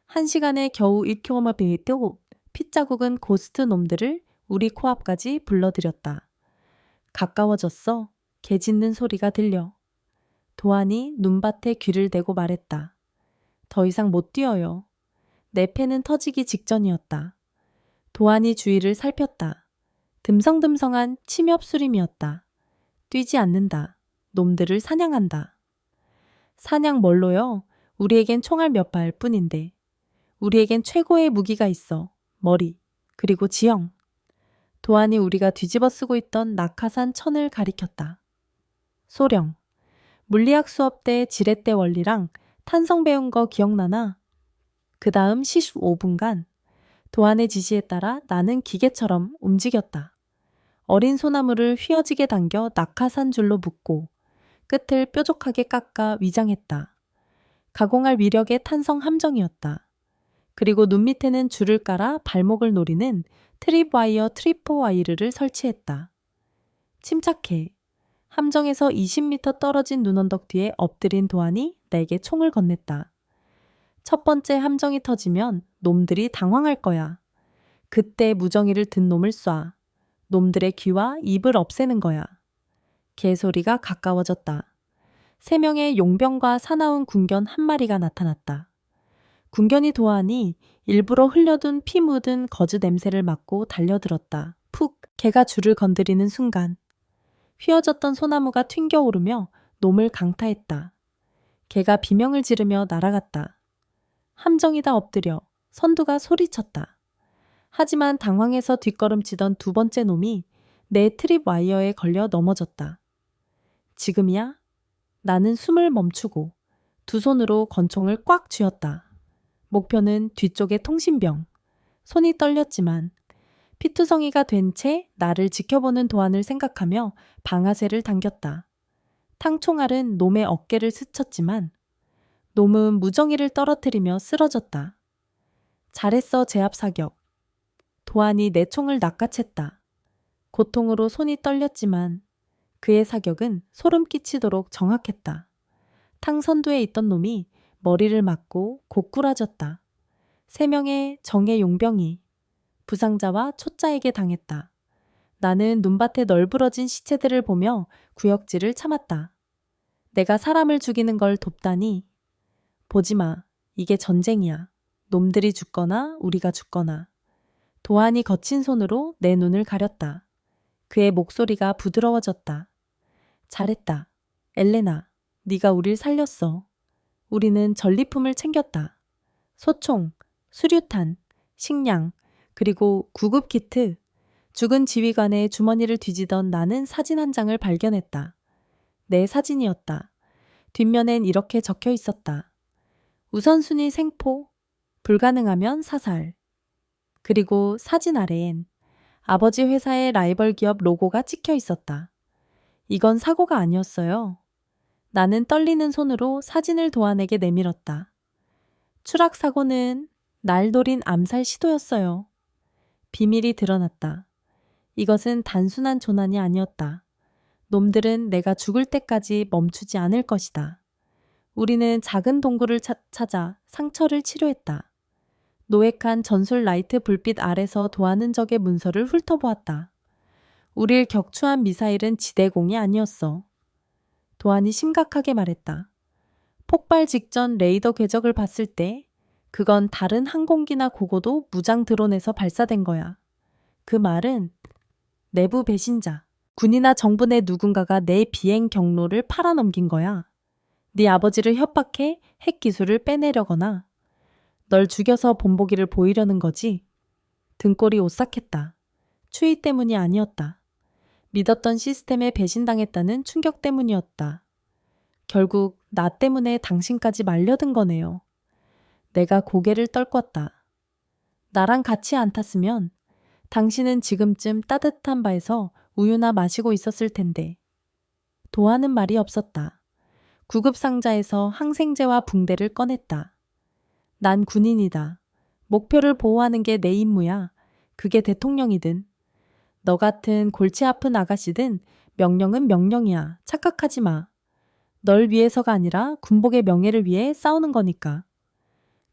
1시간에 겨우 1km 뛰고 핏자국은 고스트 놈들을 우리 코앞까지 불러들였다. 가까워졌어. 개 짖는 소리가 들려. 도안이 눈밭에 귀를 대고 말했다. 더 이상 못 뛰어요. 내 폐는 터지기 직전이었다. 도안이 주위를 살폈다. 듬성듬성한 침엽수림이었다. 뛰지 않는다. 놈들을 사냥한다. 사냥 뭘로요? 우리에겐 총알 몇 발 뿐인데. 우리에겐 최고의 무기가 있어. 머리. 그리고 지형. 도안이 우리가 뒤집어 쓰고 있던 낙하산 천을 가리켰다. 소령. 물리학 수업 때 지렛대 원리랑 탄성 배운 거 기억나나? 그 다음 15분간 도안의 지시에 따라 나는 기계처럼 움직였다. 어린 소나무를 휘어지게 당겨 낙하산 줄로 묶고 끝을 뾰족하게 깎아 위장했다. 가공할 위력의 탄성 함정이었다. 그리고 눈 밑에는 줄을 깔아 발목을 노리는 트립와이어 트리포와이르를 설치했다. 침착해. 함정에서 20m 떨어진 눈언덕 뒤에 엎드린 도안이 내게 총을 건넸다. 첫 번째 함정이 터지면 놈들이 당황할 거야. 그때 무정이를 든 놈을 쏴. 놈들의 귀와 입을 없애는 거야. 개소리가 가까워졌다. 3명의 용병과 사나운 군견 1마리가 나타났다. 군견이 도안이 일부러 흘려둔 피 묻은 거즈 냄새를 맡고 달려들었다. 푹! 개가 줄을 건드리는 순간 휘어졌던 소나무가 튕겨오르며 놈을 강타했다. 개가 비명을 지르며 날아갔다. 함정이다 엎드려 선두가 소리쳤다. 하지만 당황해서 뒷걸음치던 두 번째 놈이 내 트립 와이어에 걸려 넘어졌다. 지금이야? 나는 숨을 멈추고 두 손으로 권총을 꽉 쥐었다. 목표는 뒤쪽의 통신병. 손이 떨렸지만 피투성이가 된 채 나를 지켜보는 도안을 생각하며 방아쇠를 당겼다. 탕총알은 놈의 어깨를 스쳤지만 놈은 무정이를 떨어뜨리며 쓰러졌다. 잘했어, 제압 사격. 도안이 내 총을 낚아챘다. 고통으로 손이 떨렸지만 그의 사격은 소름 끼치도록 정확했다. 탕선두에 있던 놈이 머리를 맞고 고꾸라졌다. 3명의 정예 용병이 부상자와 초짜에게 당했다. 나는 눈밭에 널브러진 시체들을 보며 구역질을 참았다. 내가 사람을 죽이는 걸 돕다니. 보지마. 이게 전쟁이야. 놈들이 죽거나 우리가 죽거나. 도안이 거친 손으로 내 눈을 가렸다. 그의 목소리가 부드러워졌다. 잘했다. 엘레나, 네가 우릴 살렸어. 우리는 전리품을 챙겼다. 소총, 수류탄, 식량, 그리고 구급 키트. 죽은 지휘관의 주머니를 뒤지던 나는 사진 한 장을 발견했다. 내 사진이었다. 뒷면엔 이렇게 적혀 있었다. 우선순위 생포, 불가능하면 사살. 그리고 사진 아래엔 아버지 회사의 라이벌 기업 로고가 찍혀 있었다. 이건 사고가 아니었어요. 나는 떨리는 손으로 사진을 도안에게 내밀었다. 추락 사고는 날 노린 암살 시도였어요. 비밀이 드러났다. 이것은 단순한 조난이 아니었다. 놈들은 내가 죽을 때까지 멈추지 않을 것이다. 우리는 작은 동굴을 찾아 상처를 치료했다. 노획한 전술 라이트 불빛 아래서 도안은 적의 문서를 훑어보았다. 우릴 격추한 미사일은 지대공이 아니었어. 도안이 심각하게 말했다. 폭발 직전 레이더 궤적을 봤을 때 그건 다른 항공기나 고고도 무장 드론에서 발사된 거야. 그 말은 내부 배신자, 군이나 정부 내 누군가가 내 비행 경로를 팔아넘긴 거야. 네 아버지를 협박해 핵 기술을 빼내려거나 널 죽여서 본보기를 보이려는 거지. 등골이 오싹했다. 추위 때문이 아니었다. 믿었던 시스템에 배신당했다는 충격 때문이었다. 결국 나 때문에 당신까지 말려든 거네요. 내가 고개를 떨궜다. 나랑 같이 안 탔으면 당신은 지금쯤 따뜻한 바에서 우유나 마시고 있었을 텐데. 도하는 말이 없었다. 구급상자에서 항생제와 붕대를 꺼냈다. 난 군인이다. 목표를 보호하는 게 내 임무야. 그게 대통령이든 너 같은 골치 아픈 아가씨든 명령은 명령이야. 착각하지 마. 널 위해서가 아니라 군복의 명예를 위해 싸우는 거니까.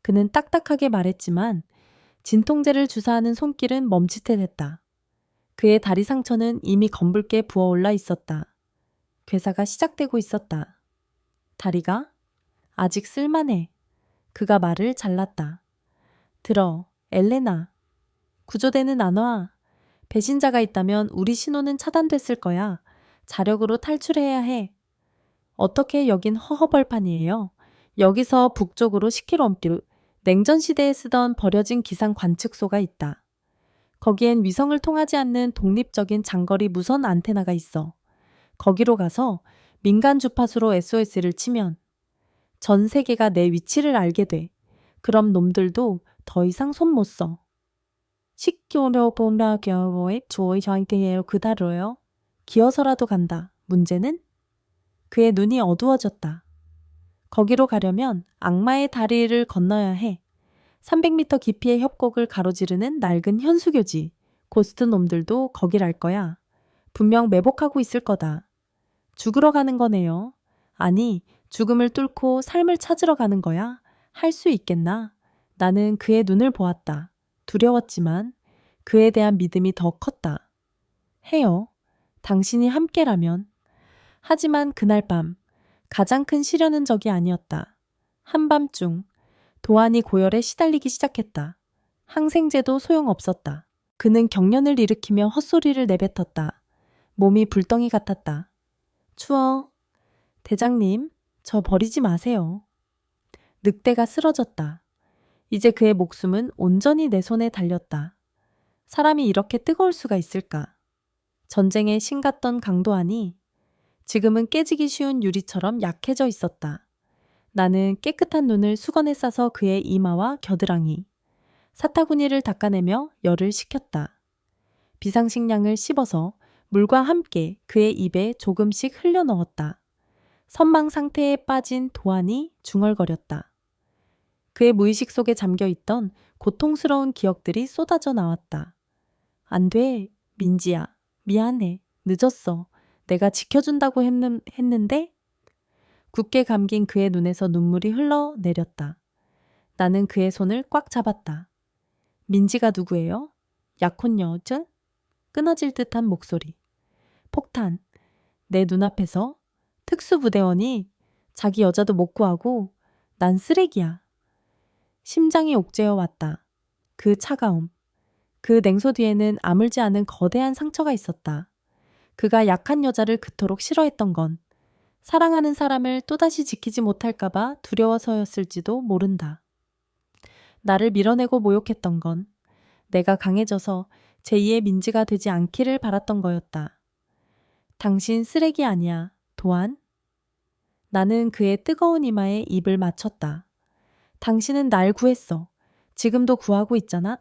그는 딱딱하게 말했지만 진통제를 주사하는 손길은 멈칫했다. 그의 다리 상처는 이미 검붉게 부어올라 있었다. 괴사가 시작되고 있었다. 다리가? 아직 쓸만해. 그가 말을 잘랐다. 들어, 엘레나. 구조대는 안 와. 배신자가 있다면 우리 신호는 차단됐을 거야. 자력으로 탈출해야 해. 어떻게 여긴 허허벌판이에요. 여기서 북쪽으로 10km 냉전시대에 쓰던 버려진 기상 관측소가 있다. 거기엔 위성을 통하지 않는 독립적인 장거리 무선 안테나가 있어. 거기로 가서 민간 주파수로 SOS를 치면 전 세계가 내 위치를 알게 돼. 그럼 놈들도 더 이상 손 못 써. 식교로 본다겨워의 조의 저한테예요. 그다로요. 기어서라도 간다. 문제는? 그의 눈이 어두워졌다. 거기로 가려면 악마의 다리를 건너야 해. 300m 깊이의 협곡을 가로지르는 낡은 현수교지. 고스트 놈들도 거길 알 거야. 분명 매복하고 있을 거다. 죽으러 가는 거네요. 아니, 죽음을 뚫고 삶을 찾으러 가는 거야. 할 수 있겠나? 나는 그의 눈을 보았다. 두려웠지만 그에 대한 믿음이 더 컸다. 해요. 당신이 함께라면. 하지만 그날 밤 가장 큰 시련은 적이 아니었다. 한밤중 도안이 고열에 시달리기 시작했다. 항생제도 소용없었다. 그는 경련을 일으키며 헛소리를 내뱉었다. 몸이 불덩이 같았다. 추워. 대장님, 저 버리지 마세요. 늑대가 쓰러졌다. 이제 그의 목숨은 온전히 내 손에 달렸다. 사람이 이렇게 뜨거울 수가 있을까? 전쟁의 신 같던 강도안이 지금은 깨지기 쉬운 유리처럼 약해져 있었다. 나는 깨끗한 눈을 수건에 싸서 그의 이마와 겨드랑이, 사타구니를 닦아내며 열을 식혔다. 비상식량을 씹어서 물과 함께 그의 입에 조금씩 흘려 넣었다. 선망 상태에 빠진 도안이 중얼거렸다. 그의 무의식 속에 잠겨있던 고통스러운 기억들이 쏟아져 나왔다. 안 돼, 민지야. 미안해. 늦었어. 내가 지켜준다고 했는데? 굳게 감긴 그의 눈에서 눈물이 흘러내렸다. 나는 그의 손을 꽉 잡았다. 민지가 누구예요? 약혼녀, 끊어질 듯한 목소리. 폭탄. 내 눈앞에서 특수부대원이 자기 여자도 못 구하고 난 쓰레기야. 심장이 옥죄어 왔다. 그 차가움. 그 냉소 뒤에는 아물지 않은 거대한 상처가 있었다. 그가 약한 여자를 그토록 싫어했던 건 사랑하는 사람을 또다시 지키지 못할까봐 두려워서였을지도 모른다. 나를 밀어내고 모욕했던 건 내가 강해져서 제2의 민지가 되지 않기를 바랐던 거였다. 당신 쓰레기 아니야, 도안. 나는 그의 뜨거운 이마에 입을 맞췄다. 당신은 날 구했어. 지금도 구하고 있잖아.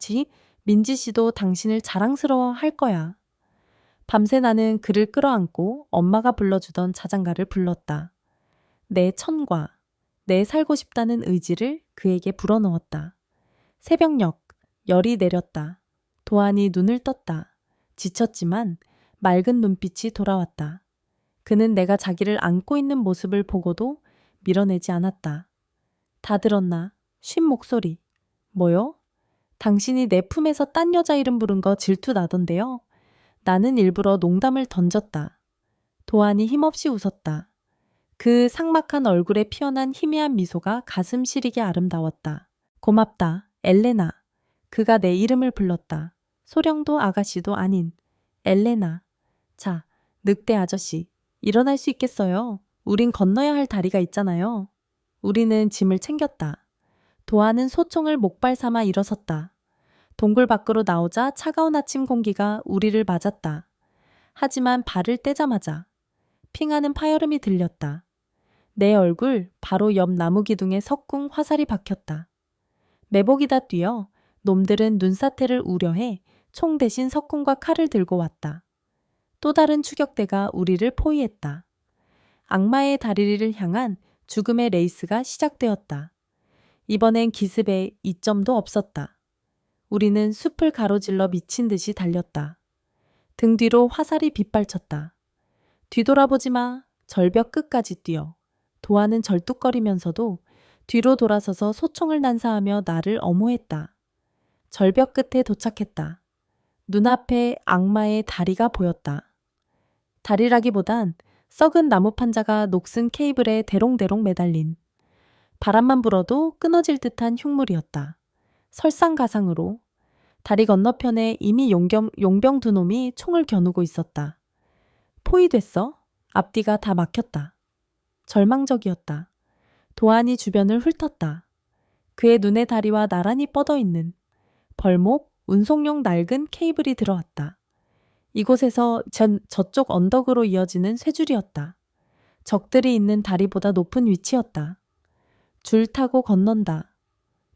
민지 씨도 당신을 자랑스러워 할 거야. 밤새 나는 그를 끌어안고 엄마가 불러주던 자장가를 불렀다. 내 천과 내 살고 싶다는 의지를 그에게 불어넣었다. 새벽녘, 열이 내렸다. 도안이 눈을 떴다. 지쳤지만 맑은 눈빛이 돌아왔다. 그는 내가 자기를 안고 있는 모습을 보고도 밀어내지 않았다. 다 들었나? 쉰 목소리. 뭐요? 당신이 내 품에서 딴 여자 이름 부른 거 질투 나던데요? 나는 일부러 농담을 던졌다. 도안이 힘없이 웃었다. 그 삭막한 얼굴에 피어난 희미한 미소가 가슴 시리게 아름다웠다. 고맙다, 엘레나. 그가 내 이름을 불렀다. 소령도 아가씨도 아닌 엘레나. 자, 늑대 아저씨. 일어날 수 있겠어요? 우린 건너야 할 다리가 있잖아요. 우리는 짐을 챙겼다. 도안은 소총을 목발 삼아 일어섰다. 동굴 밖으로 나오자 차가운 아침 공기가 우리를 맞았다. 하지만 발을 떼자마자 핑하는 파열음이 들렸다. 내 얼굴 바로 옆 나무 기둥에 석궁 화살이 박혔다. 매복이다 뛰어 놈들은 눈사태를 우려해 총 대신 석궁과 칼을 들고 왔다. 또 다른 추격대가 우리를 포위했다. 악마의 다리를 향한 죽음의 레이스가 시작되었다. 이번엔 기습에 이점도 없었다. 우리는 숲을 가로질러 미친 듯이 달렸다. 등 뒤로 화살이 빗발쳤다. 뒤돌아보지 마. 절벽 끝까지 뛰어. 도안은 절뚝거리면서도 뒤로 돌아서서 소총을 난사하며 나를 엄호했다. 절벽 끝에 도착했다. 눈앞에 악마의 다리가 보였다. 다리라기보단 썩은 나무 판자가 녹슨 케이블에 대롱대롱 매달린 바람만 불어도 끊어질 듯한 흉물이었다. 설상가상으로 다리 건너편에 이미 용병 두 놈이 총을 겨누고 있었다. 포위됐어? 앞뒤가 다 막혔다. 절망적이었다. 도안이 주변을 훑었다. 그의 눈에 다리와 나란히 뻗어있는 벌목, 운송용 낡은 케이블이 들어왔다. 이곳에서 저쪽 언덕으로 이어지는 쇠줄이었다. 적들이 있는 다리보다 높은 위치였다. 줄 타고 건넌다.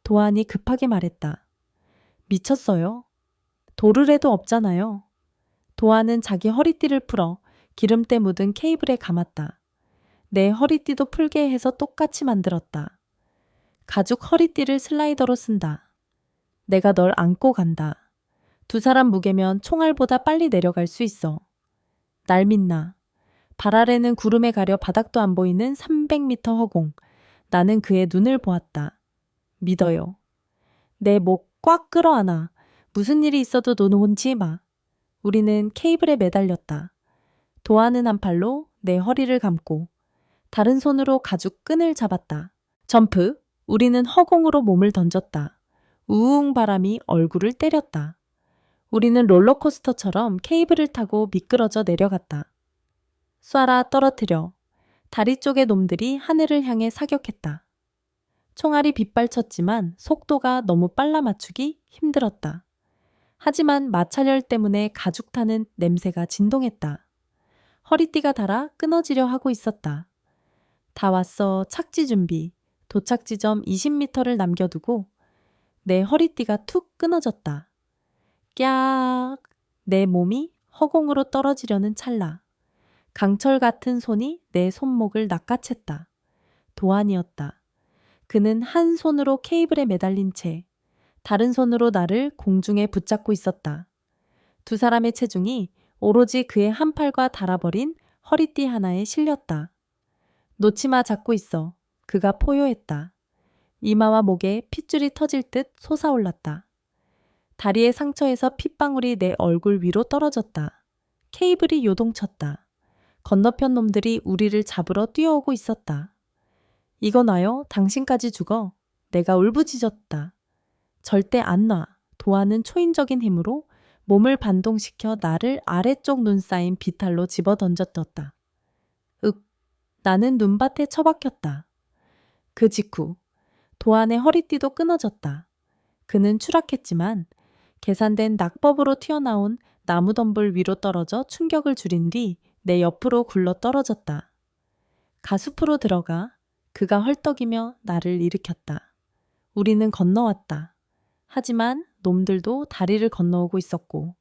도안이 급하게 말했다. 미쳤어요? 도르래도 없잖아요. 도안은 자기 허리띠를 풀어 기름때 묻은 케이블에 감았다. 내 허리띠도 풀게 해서 똑같이 만들었다. 가죽 허리띠를 슬라이더로 쓴다. 내가 널 안고 간다. 두 사람 무게면 총알보다 빨리 내려갈 수 있어. 날 믿나. 발 아래는 구름에 가려 바닥도 안 보이는 300m 허공. 나는 그의 눈을 보았다. 믿어요. 내 목 꽉 끌어안아. 무슨 일이 있어도 놓지 마. 우리는 케이블에 매달렸다. 도안은 한 팔로 내 허리를 감고 다른 손으로 가죽 끈을 잡았다. 점프. 우리는 허공으로 몸을 던졌다. 우웅 바람이 얼굴을 때렸다. 우리는 롤러코스터처럼 케이블을 타고 미끄러져 내려갔다. 쏴라 떨어뜨려. 다리 쪽의 놈들이 하늘을 향해 사격했다. 총알이 빗발쳤지만 속도가 너무 빨라 맞추기 힘들었다. 하지만 마찰열 때문에 가죽 타는 냄새가 진동했다. 허리띠가 닳아 끊어지려 하고 있었다. 다 왔어. 착지 준비. 도착 지점 20m를 남겨두고 내 허리띠가 툭 끊어졌다. 꺄악. 내 몸이 허공으로 떨어지려는 찰나. 강철 같은 손이 내 손목을 낚아챘다. 도안이었다. 그는 한 손으로 케이블에 매달린 채 다른 손으로 나를 공중에 붙잡고 있었다. 두 사람의 체중이 오로지 그의 한 팔과 달아버린 허리띠 하나에 실렸다. 놓치마 잡고 있어. 그가 포효했다. 이마와 목에 핏줄이 터질 듯 솟아올랐다. 다리의 상처에서 핏방울이 내 얼굴 위로 떨어졌다. 케이블이 요동쳤다. 건너편 놈들이 우리를 잡으러 뛰어오고 있었다. 이거 놔요. 당신까지 죽어. 내가 울부짖었다. 절대 안 놔. 도안은 초인적인 힘으로 몸을 반동시켜 나를 아래쪽 눈 쌓인 비탈로 집어던졌다. 나는 눈밭에 처박혔다. 그 직후 도안의 허리띠도 끊어졌다. 그는 추락했지만 계산된 낙법으로 튀어나온 나무덤불 위로 떨어져 충격을 줄인 뒤 내 옆으로 굴러 떨어졌다. 가숲으로 들어가 그가 헐떡이며 나를 일으켰다. 우리는 건너왔다. 하지만 놈들도 다리를 건너오고 있었고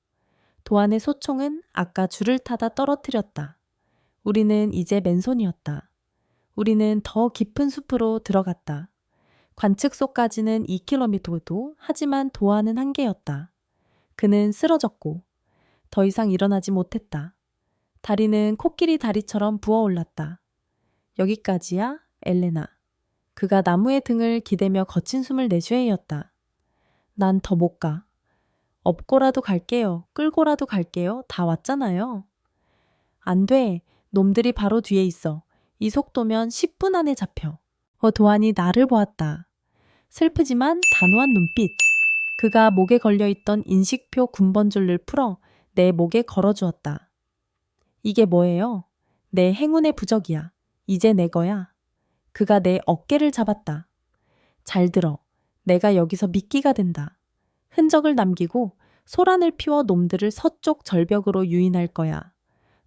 도안의 소총은 아까 줄을 타다 떨어뜨렸다. 우리는 이제 맨손이었다. 우리는 더 깊은 숲으로 들어갔다. 관측소까지는 2km도 하지만 도안은 한계였다. 그는 쓰러졌고 더 이상 일어나지 못했다. 다리는 코끼리 다리처럼 부어올랐다. 여기까지야, 엘레나. 그가 나무의 등을 기대며 거친 숨을 내쉬어이었다. 난 더 못 가. 업고라도 갈게요. 끌고라도 갈게요. 다 왔잖아요. 안 돼. 놈들이 바로 뒤에 있어. 이 속도면 10분 안에 잡혀. 도안이 나를 보았다. 슬프지만 단호한 눈빛. 그가 목에 걸려있던 인식표 군번줄을 풀어 내 목에 걸어주었다. 이게 뭐예요? 내 행운의 부적이야. 이제 내 거야. 그가 내 어깨를 잡았다. 잘 들어. 내가 여기서 미끼가 된다. 흔적을 남기고 소란을 피워 놈들을 서쪽 절벽으로 유인할 거야.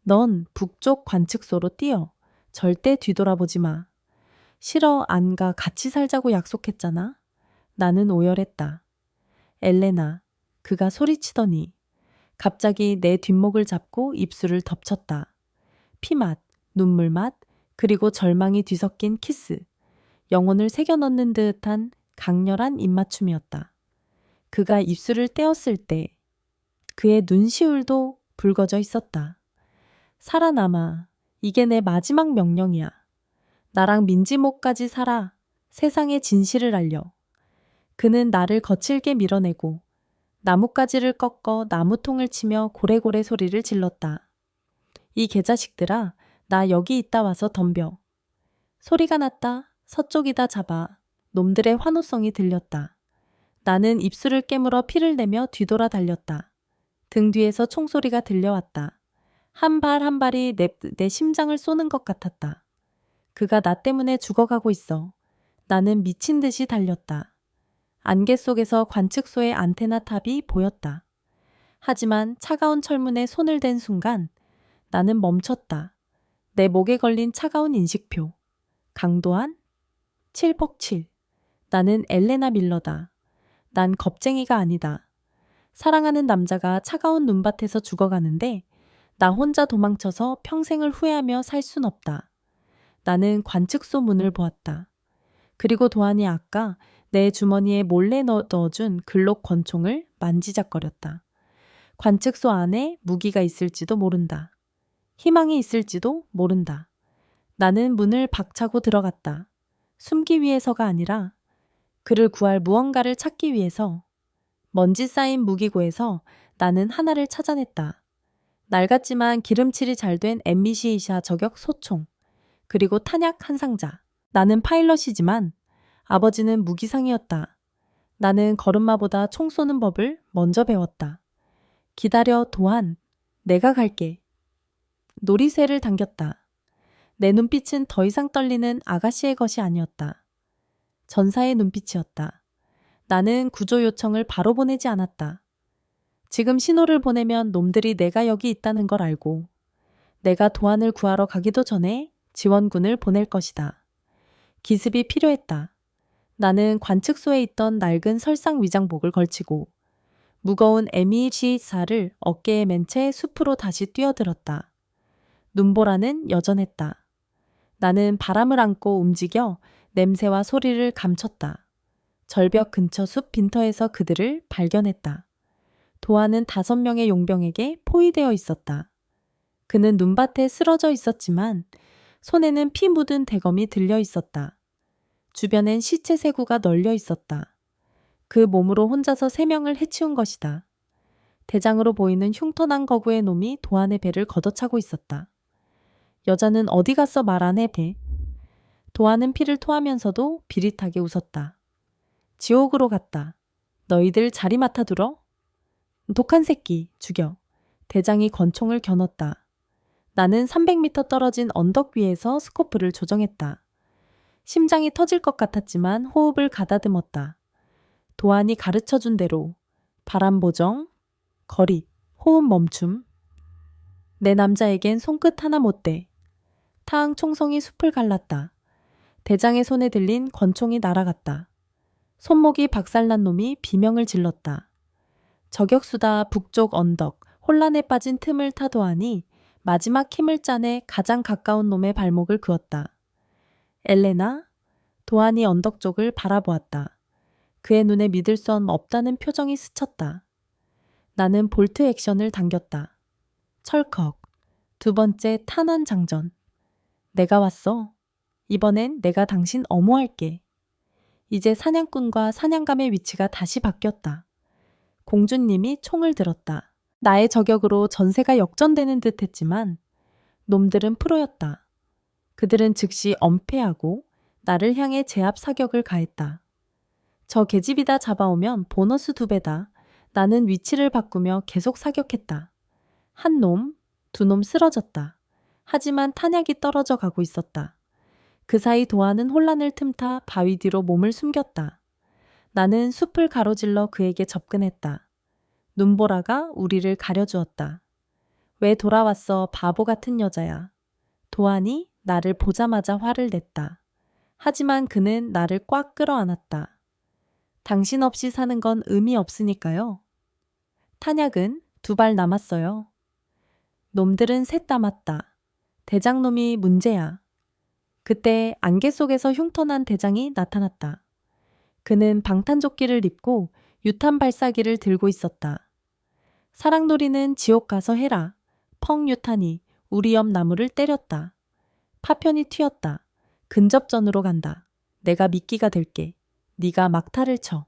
넌 북쪽 관측소로 뛰어. 절대 뒤돌아보지 마. 싫어, 안 가. 같이 살자고 약속했잖아. 나는 오열했다. 엘레나, 그가 소리치더니 갑자기 내 뒷목을 잡고 입술을 덮쳤다. 피맛, 눈물맛, 그리고 절망이 뒤섞인 키스. 영혼을 새겨 넣는 듯한 강렬한 입맞춤이었다. 그가 입술을 떼었을 때 그의 눈시울도 붉어져 있었다. 살아남아. 이게 내 마지막 명령이야. 나랑 민지목까지 살아. 세상의 진실을 알려. 그는 나를 거칠게 밀어내고 나뭇가지를 꺾어 나무통을 치며 고래고래 소리를 질렀다. 이 개자식들아, 나 여기 있다 와서 덤벼. 소리가 났다. 서쪽이다 잡아. 놈들의 환호성이 들렸다. 나는 입술을 깨물어 피를 내며 뒤돌아 달렸다. 등 뒤에서 총소리가 들려왔다. 한 발 한 발이 내 심장을 쏘는 것 같았다. 그가 나 때문에 죽어가고 있어. 나는 미친 듯이 달렸다. 안개 속에서 관측소의 안테나 탑이 보였다. 하지만 차가운 철문에 손을 댄 순간 나는 멈췄다. 내 목에 걸린 차가운 인식표. 강도한 7폭7. 나는 엘레나 밀러다. 난 겁쟁이가 아니다. 사랑하는 남자가 차가운 눈밭에서 죽어가는데 나 혼자 도망쳐서 평생을 후회하며 살 순 없다. 나는 관측소 문을 보았다. 그리고 도안이 아까 내 주머니에 몰래 넣어준 글록 권총을 만지작거렸다. 관측소 안에 무기가 있을지도 모른다. 희망이 있을지도 모른다. 나는 문을 박차고 들어갔다. 숨기 위해서가 아니라 그를 구할 무언가를 찾기 위해서. 먼지 쌓인 무기고에서 나는 하나를 찾아냈다. 낡았지만 기름칠이 잘 된 엠미시이샤 저격 소총. 그리고 탄약 한 상자. 나는 파일럿이지만 아버지는 무기상이었다. 나는 걸음마보다 총 쏘는 법을 먼저 배웠다. 기다려, 도안. 내가 갈게. 놀이쇠를 당겼다. 내 눈빛은 더 이상 떨리는 아가씨의 것이 아니었다. 전사의 눈빛이었다. 나는 구조 요청을 바로 보내지 않았다. 지금 신호를 보내면 놈들이 내가 여기 있다는 걸 알고 내가 도안을 구하러 가기도 전에 지원군을 보낼 것이다. 기습이 필요했다. 나는 관측소에 있던 낡은 설상 위장복을 걸치고 무거운 M24를 어깨에 맨 채 숲으로 다시 뛰어들었다. 눈보라는 여전했다. 나는 바람을 안고 움직여 냄새와 소리를 감췄다. 절벽 근처 숲 빈터에서 그들을 발견했다. 도안은 5명의 용병에게 포위되어 있었다. 그는 눈밭에 쓰러져 있었지만 손에는 피 묻은 대검이 들려 있었다. 주변엔 시체 세구가 널려 있었다. 그 몸으로 혼자서 3명을 해치운 것이다. 대장으로 보이는 흉터난 거구의 놈이 도안의 배를 걷어차고 있었다. 여자는 어디 갔어 말 안 해 배. 도안은 피를 토하면서도 비릿하게 웃었다. 지옥으로 갔다. 너희들 자리 맡아두러? 독한 새끼 죽여. 대장이 권총을 겨눴다. 나는 300m 떨어진 언덕 위에서 스코프를 조정했다. 심장이 터질 것 같았지만 호흡을 가다듬었다. 도안이 가르쳐준 대로 바람 보정, 거리, 호흡 멈춤. 내 남자에겐 손끝 하나 못 대. 타항 총성이 숲을 갈랐다. 대장의 손에 들린 권총이 날아갔다. 손목이 박살난 놈이 비명을 질렀다. 저격수다 북쪽 언덕, 혼란에 빠진 틈을 타 도안이 마지막 힘을 짜내 가장 가까운 놈의 발목을 그었다. 엘레나? 도안이 언덕 쪽을 바라보았다. 그의 눈에 믿을 수 없다는 표정이 스쳤다. 나는 볼트 액션을 당겼다. 철컥. 2번째 탄환 장전. 내가 왔어. 이번엔 내가 당신 엄호할게. 이제 사냥꾼과 사냥감의 위치가 다시 바뀌었다. 공주님이 총을 들었다. 나의 저격으로 전세가 역전되는 듯 했지만 놈들은 프로였다. 그들은 즉시 엄폐하고 나를 향해 제압 사격을 가했다. 저 계집이다 잡아오면 보너스 2배다. 나는 위치를 바꾸며 계속 사격했다. 한 놈, 2놈 쓰러졌다. 하지만 탄약이 떨어져 가고 있었다. 그 사이 도안은 혼란을 틈타 바위 뒤로 몸을 숨겼다. 나는 숲을 가로질러 그에게 접근했다. 눈보라가 우리를 가려주었다. 왜 돌아왔어 바보 같은 여자야. 도안이 나를 보자마자 화를 냈다. 하지만 그는 나를 꽉 끌어안았다. 당신 없이 사는 건 의미 없으니까요. 탄약은 2발 남았어요. 놈들은 셋 남았다. 대장놈이 문제야. 그때 안개 속에서 흉터난 대장이 나타났다. 그는 방탄조끼를 입고 유탄 발사기를 들고 있었다. 사랑놀이는 지옥 가서 해라. 펑 유탄이 우리 옆 나무를 때렸다. 파편이 튀었다. 근접전으로 간다. 내가 미끼가 될게. 네가 막타를 쳐.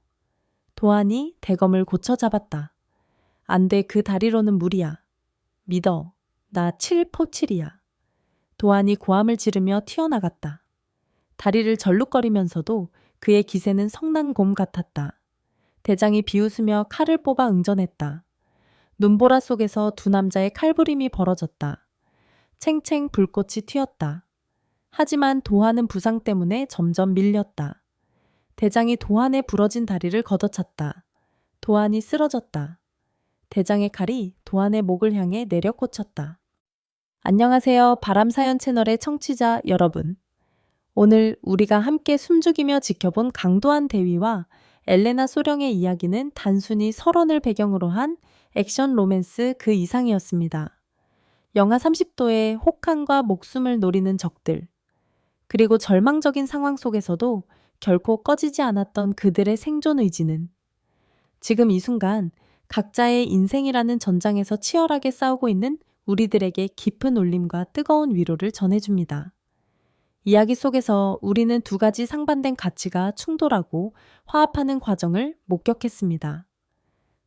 도안이 대검을 고쳐 잡았다. 안 돼, 그 다리로는 무리야. 믿어. 나 7포7이야. 도안이 고함을 지르며 튀어나갔다. 다리를 절룩거리면서도 그의 기세는 성난곰 같았다. 대장이 비웃으며 칼을 뽑아 응전했다. 눈보라 속에서 2 남자의 칼부림이 벌어졌다. 챙챙 불꽃이 튀었다. 하지만 도안은 부상 때문에 점점 밀렸다. 대장이 도안의 부러진 다리를 걷어찼다. 도안이 쓰러졌다. 대장의 칼이 도안의 목을 향해 내려 꽂혔다. 안녕하세요. 바람사연 채널의 청취자 여러분. 오늘 우리가 함께 숨죽이며 지켜본 강도한 대위와 엘레나 소령의 이야기는 단순히 설원을 배경으로 한 액션 로맨스 그 이상이었습니다. 영하 30도의 혹한과 목숨을 노리는 적들, 그리고 절망적인 상황 속에서도 결코 꺼지지 않았던 그들의 생존 의지는 지금 이 순간 각자의 인생이라는 전장에서 치열하게 싸우고 있는 우리들에게 깊은 울림과 뜨거운 위로를 전해줍니다. 이야기 속에서 우리는 2가지 상반된 가치가 충돌하고 화합하는 과정을 목격했습니다.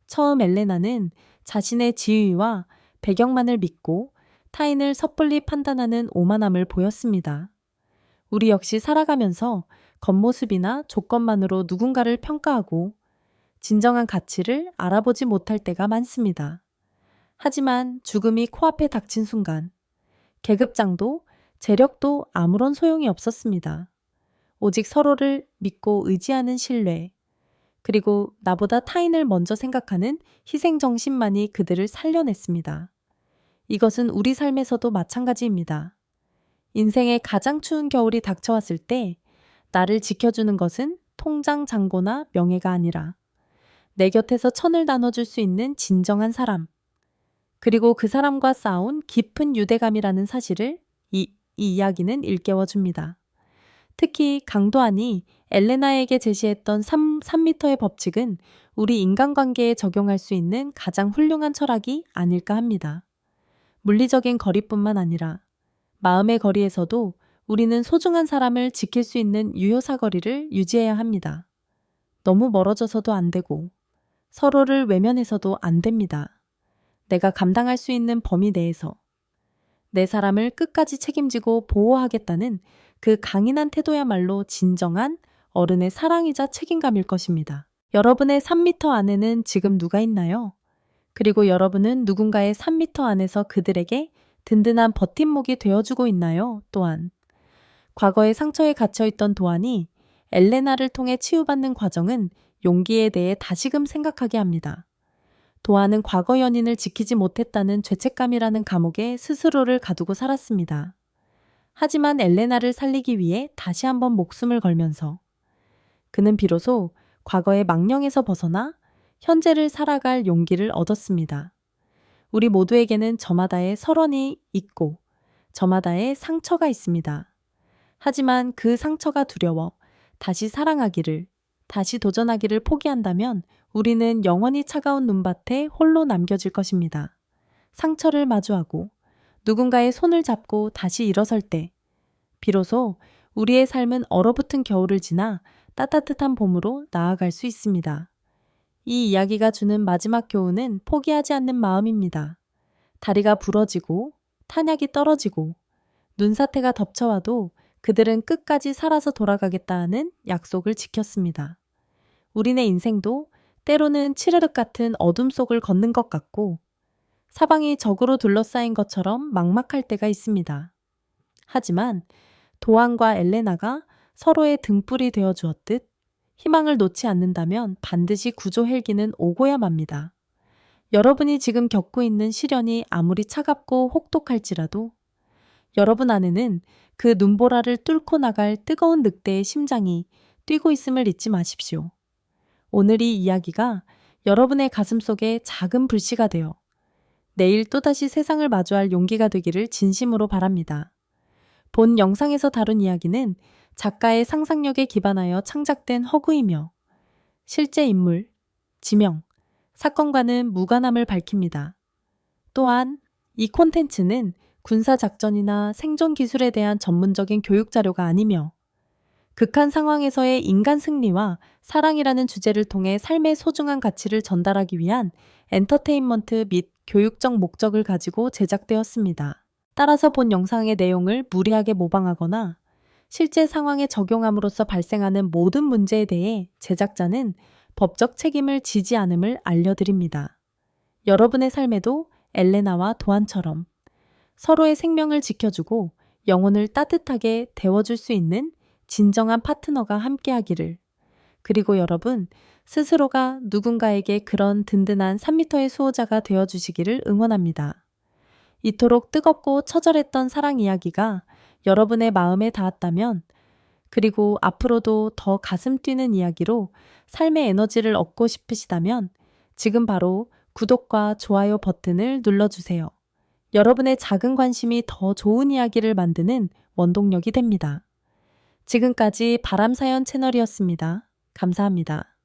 처음 엘레나는 자신의 지위와 배경만을 믿고 타인을 섣불리 판단하는 오만함을 보였습니다. 우리 역시 살아가면서 겉모습이나 조건만으로 누군가를 평가하고 진정한 가치를 알아보지 못할 때가 많습니다. 하지만 죽음이 코앞에 닥친 순간 계급장도 재력도 아무런 소용이 없었습니다. 오직 서로를 믿고 의지하는 신뢰, 그리고 나보다 타인을 먼저 생각하는 희생정신만이 그들을 살려냈습니다. 이것은 우리 삶에서도 마찬가지입니다. 인생의 가장 추운 겨울이 닥쳐왔을 때 나를 지켜주는 것은 통장 잔고나 명예가 아니라 내 곁에서 천을 나눠줄 수 있는 진정한 사람, 그리고 그 사람과 쌓아온 깊은 유대감이라는 사실을 이 이야기는 일깨워줍니다. 특히 강도안이 엘레나에게 제시했던 3m의 법칙은 우리 인간관계에 적용할 수 있는 가장 훌륭한 철학이 아닐까 합니다. 물리적인 거리뿐만 아니라 마음의 거리에서도 우리는 소중한 사람을 지킬 수 있는 유효사거리를 유지해야 합니다. 너무 멀어져서도 안 되고 서로를 외면해서도 안 됩니다. 내가 감당할 수 있는 범위 내에서 내 사람을 끝까지 책임지고 보호하겠다는 그 강인한 태도야말로 진정한 어른의 사랑이자 책임감일 것입니다. 여러분의 3m 안에는 지금 누가 있나요? 그리고 여러분은 누군가의 3m 안에서 그들에게 든든한 버팀목이 되어주고 있나요? 또한 과거의 상처에 갇혀있던 도안이 엘레나를 통해 치유받는 과정은 용기에 대해 다시금 생각하게 합니다. 도안은 과거 연인을 지키지 못했다는 죄책감이라는 감옥에 스스로를 가두고 살았습니다. 하지만 엘레나를 살리기 위해 다시 한번 목숨을 걸면서 그는 비로소 과거의 망령에서 벗어나 현재를 살아갈 용기를 얻었습니다. 우리 모두에게는 저마다의 설원이 있고 저마다의 상처가 있습니다. 하지만 그 상처가 두려워 다시 사랑하기를, 다시 도전하기를 포기한다면 우리는 영원히 차가운 눈밭에 홀로 남겨질 것입니다. 상처를 마주하고 누군가의 손을 잡고 다시 일어설 때 비로소 우리의 삶은 얼어붙은 겨울을 지나 따뜻한 봄으로 나아갈 수 있습니다. 이 이야기가 주는 마지막 교훈은 포기하지 않는 마음입니다. 다리가 부러지고 탄약이 떨어지고 눈사태가 덮쳐와도 그들은 끝까지 살아서 돌아가겠다는 약속을 지켰습니다. 우리네 인생도 때로는 칠흑 같은 어둠 속을 걷는 것 같고 사방이 적으로 둘러싸인 것처럼 막막할 때가 있습니다. 하지만 도안과 엘레나가 서로의 등불이 되어 주었듯 희망을 놓지 않는다면 반드시 구조 헬기는 오고야 맙니다. 여러분이 지금 겪고 있는 시련이 아무리 차갑고 혹독할지라도 여러분 안에는 그 눈보라를 뚫고 나갈 뜨거운 늑대의 심장이 뛰고 있음을 잊지 마십시오. 오늘 이 이야기가 여러분의 가슴 속에 작은 불씨가 되어 내일 또다시 세상을 마주할 용기가 되기를 진심으로 바랍니다. 본 영상에서 다룬 이야기는 작가의 상상력에 기반하여 창작된 허구이며 실제 인물, 지명, 사건과는 무관함을 밝힙니다. 또한 이 콘텐츠는 군사작전이나 생존 기술에 대한 전문적인 교육 자료가 아니며 극한 상황에서의 인간 승리와 사랑이라는 주제를 통해 삶의 소중한 가치를 전달하기 위한 엔터테인먼트 및 교육적 목적을 가지고 제작되었습니다. 따라서 본 영상의 내용을 무리하게 모방하거나 실제 상황에 적용함으로써 발생하는 모든 문제에 대해 제작자는 법적 책임을 지지 않음을 알려드립니다. 여러분의 삶에도 엘레나와 도안처럼 서로의 생명을 지켜주고 영혼을 따뜻하게 데워줄 수 있는 진정한 파트너가 함께하기를, 그리고 여러분 스스로가 누군가에게 그런 든든한 3m의 수호자가 되어주시기를 응원합니다. 이토록 뜨겁고 처절했던 사랑 이야기가 여러분의 마음에 닿았다면, 그리고 앞으로도 더 가슴 뛰는 이야기로 삶의 에너지를 얻고 싶으시다면 지금 바로 구독과 좋아요 버튼을 눌러주세요. 여러분의 작은 관심이 더 좋은 이야기를 만드는 원동력이 됩니다. 지금까지 바람사연 채널이었습니다. 감사합니다.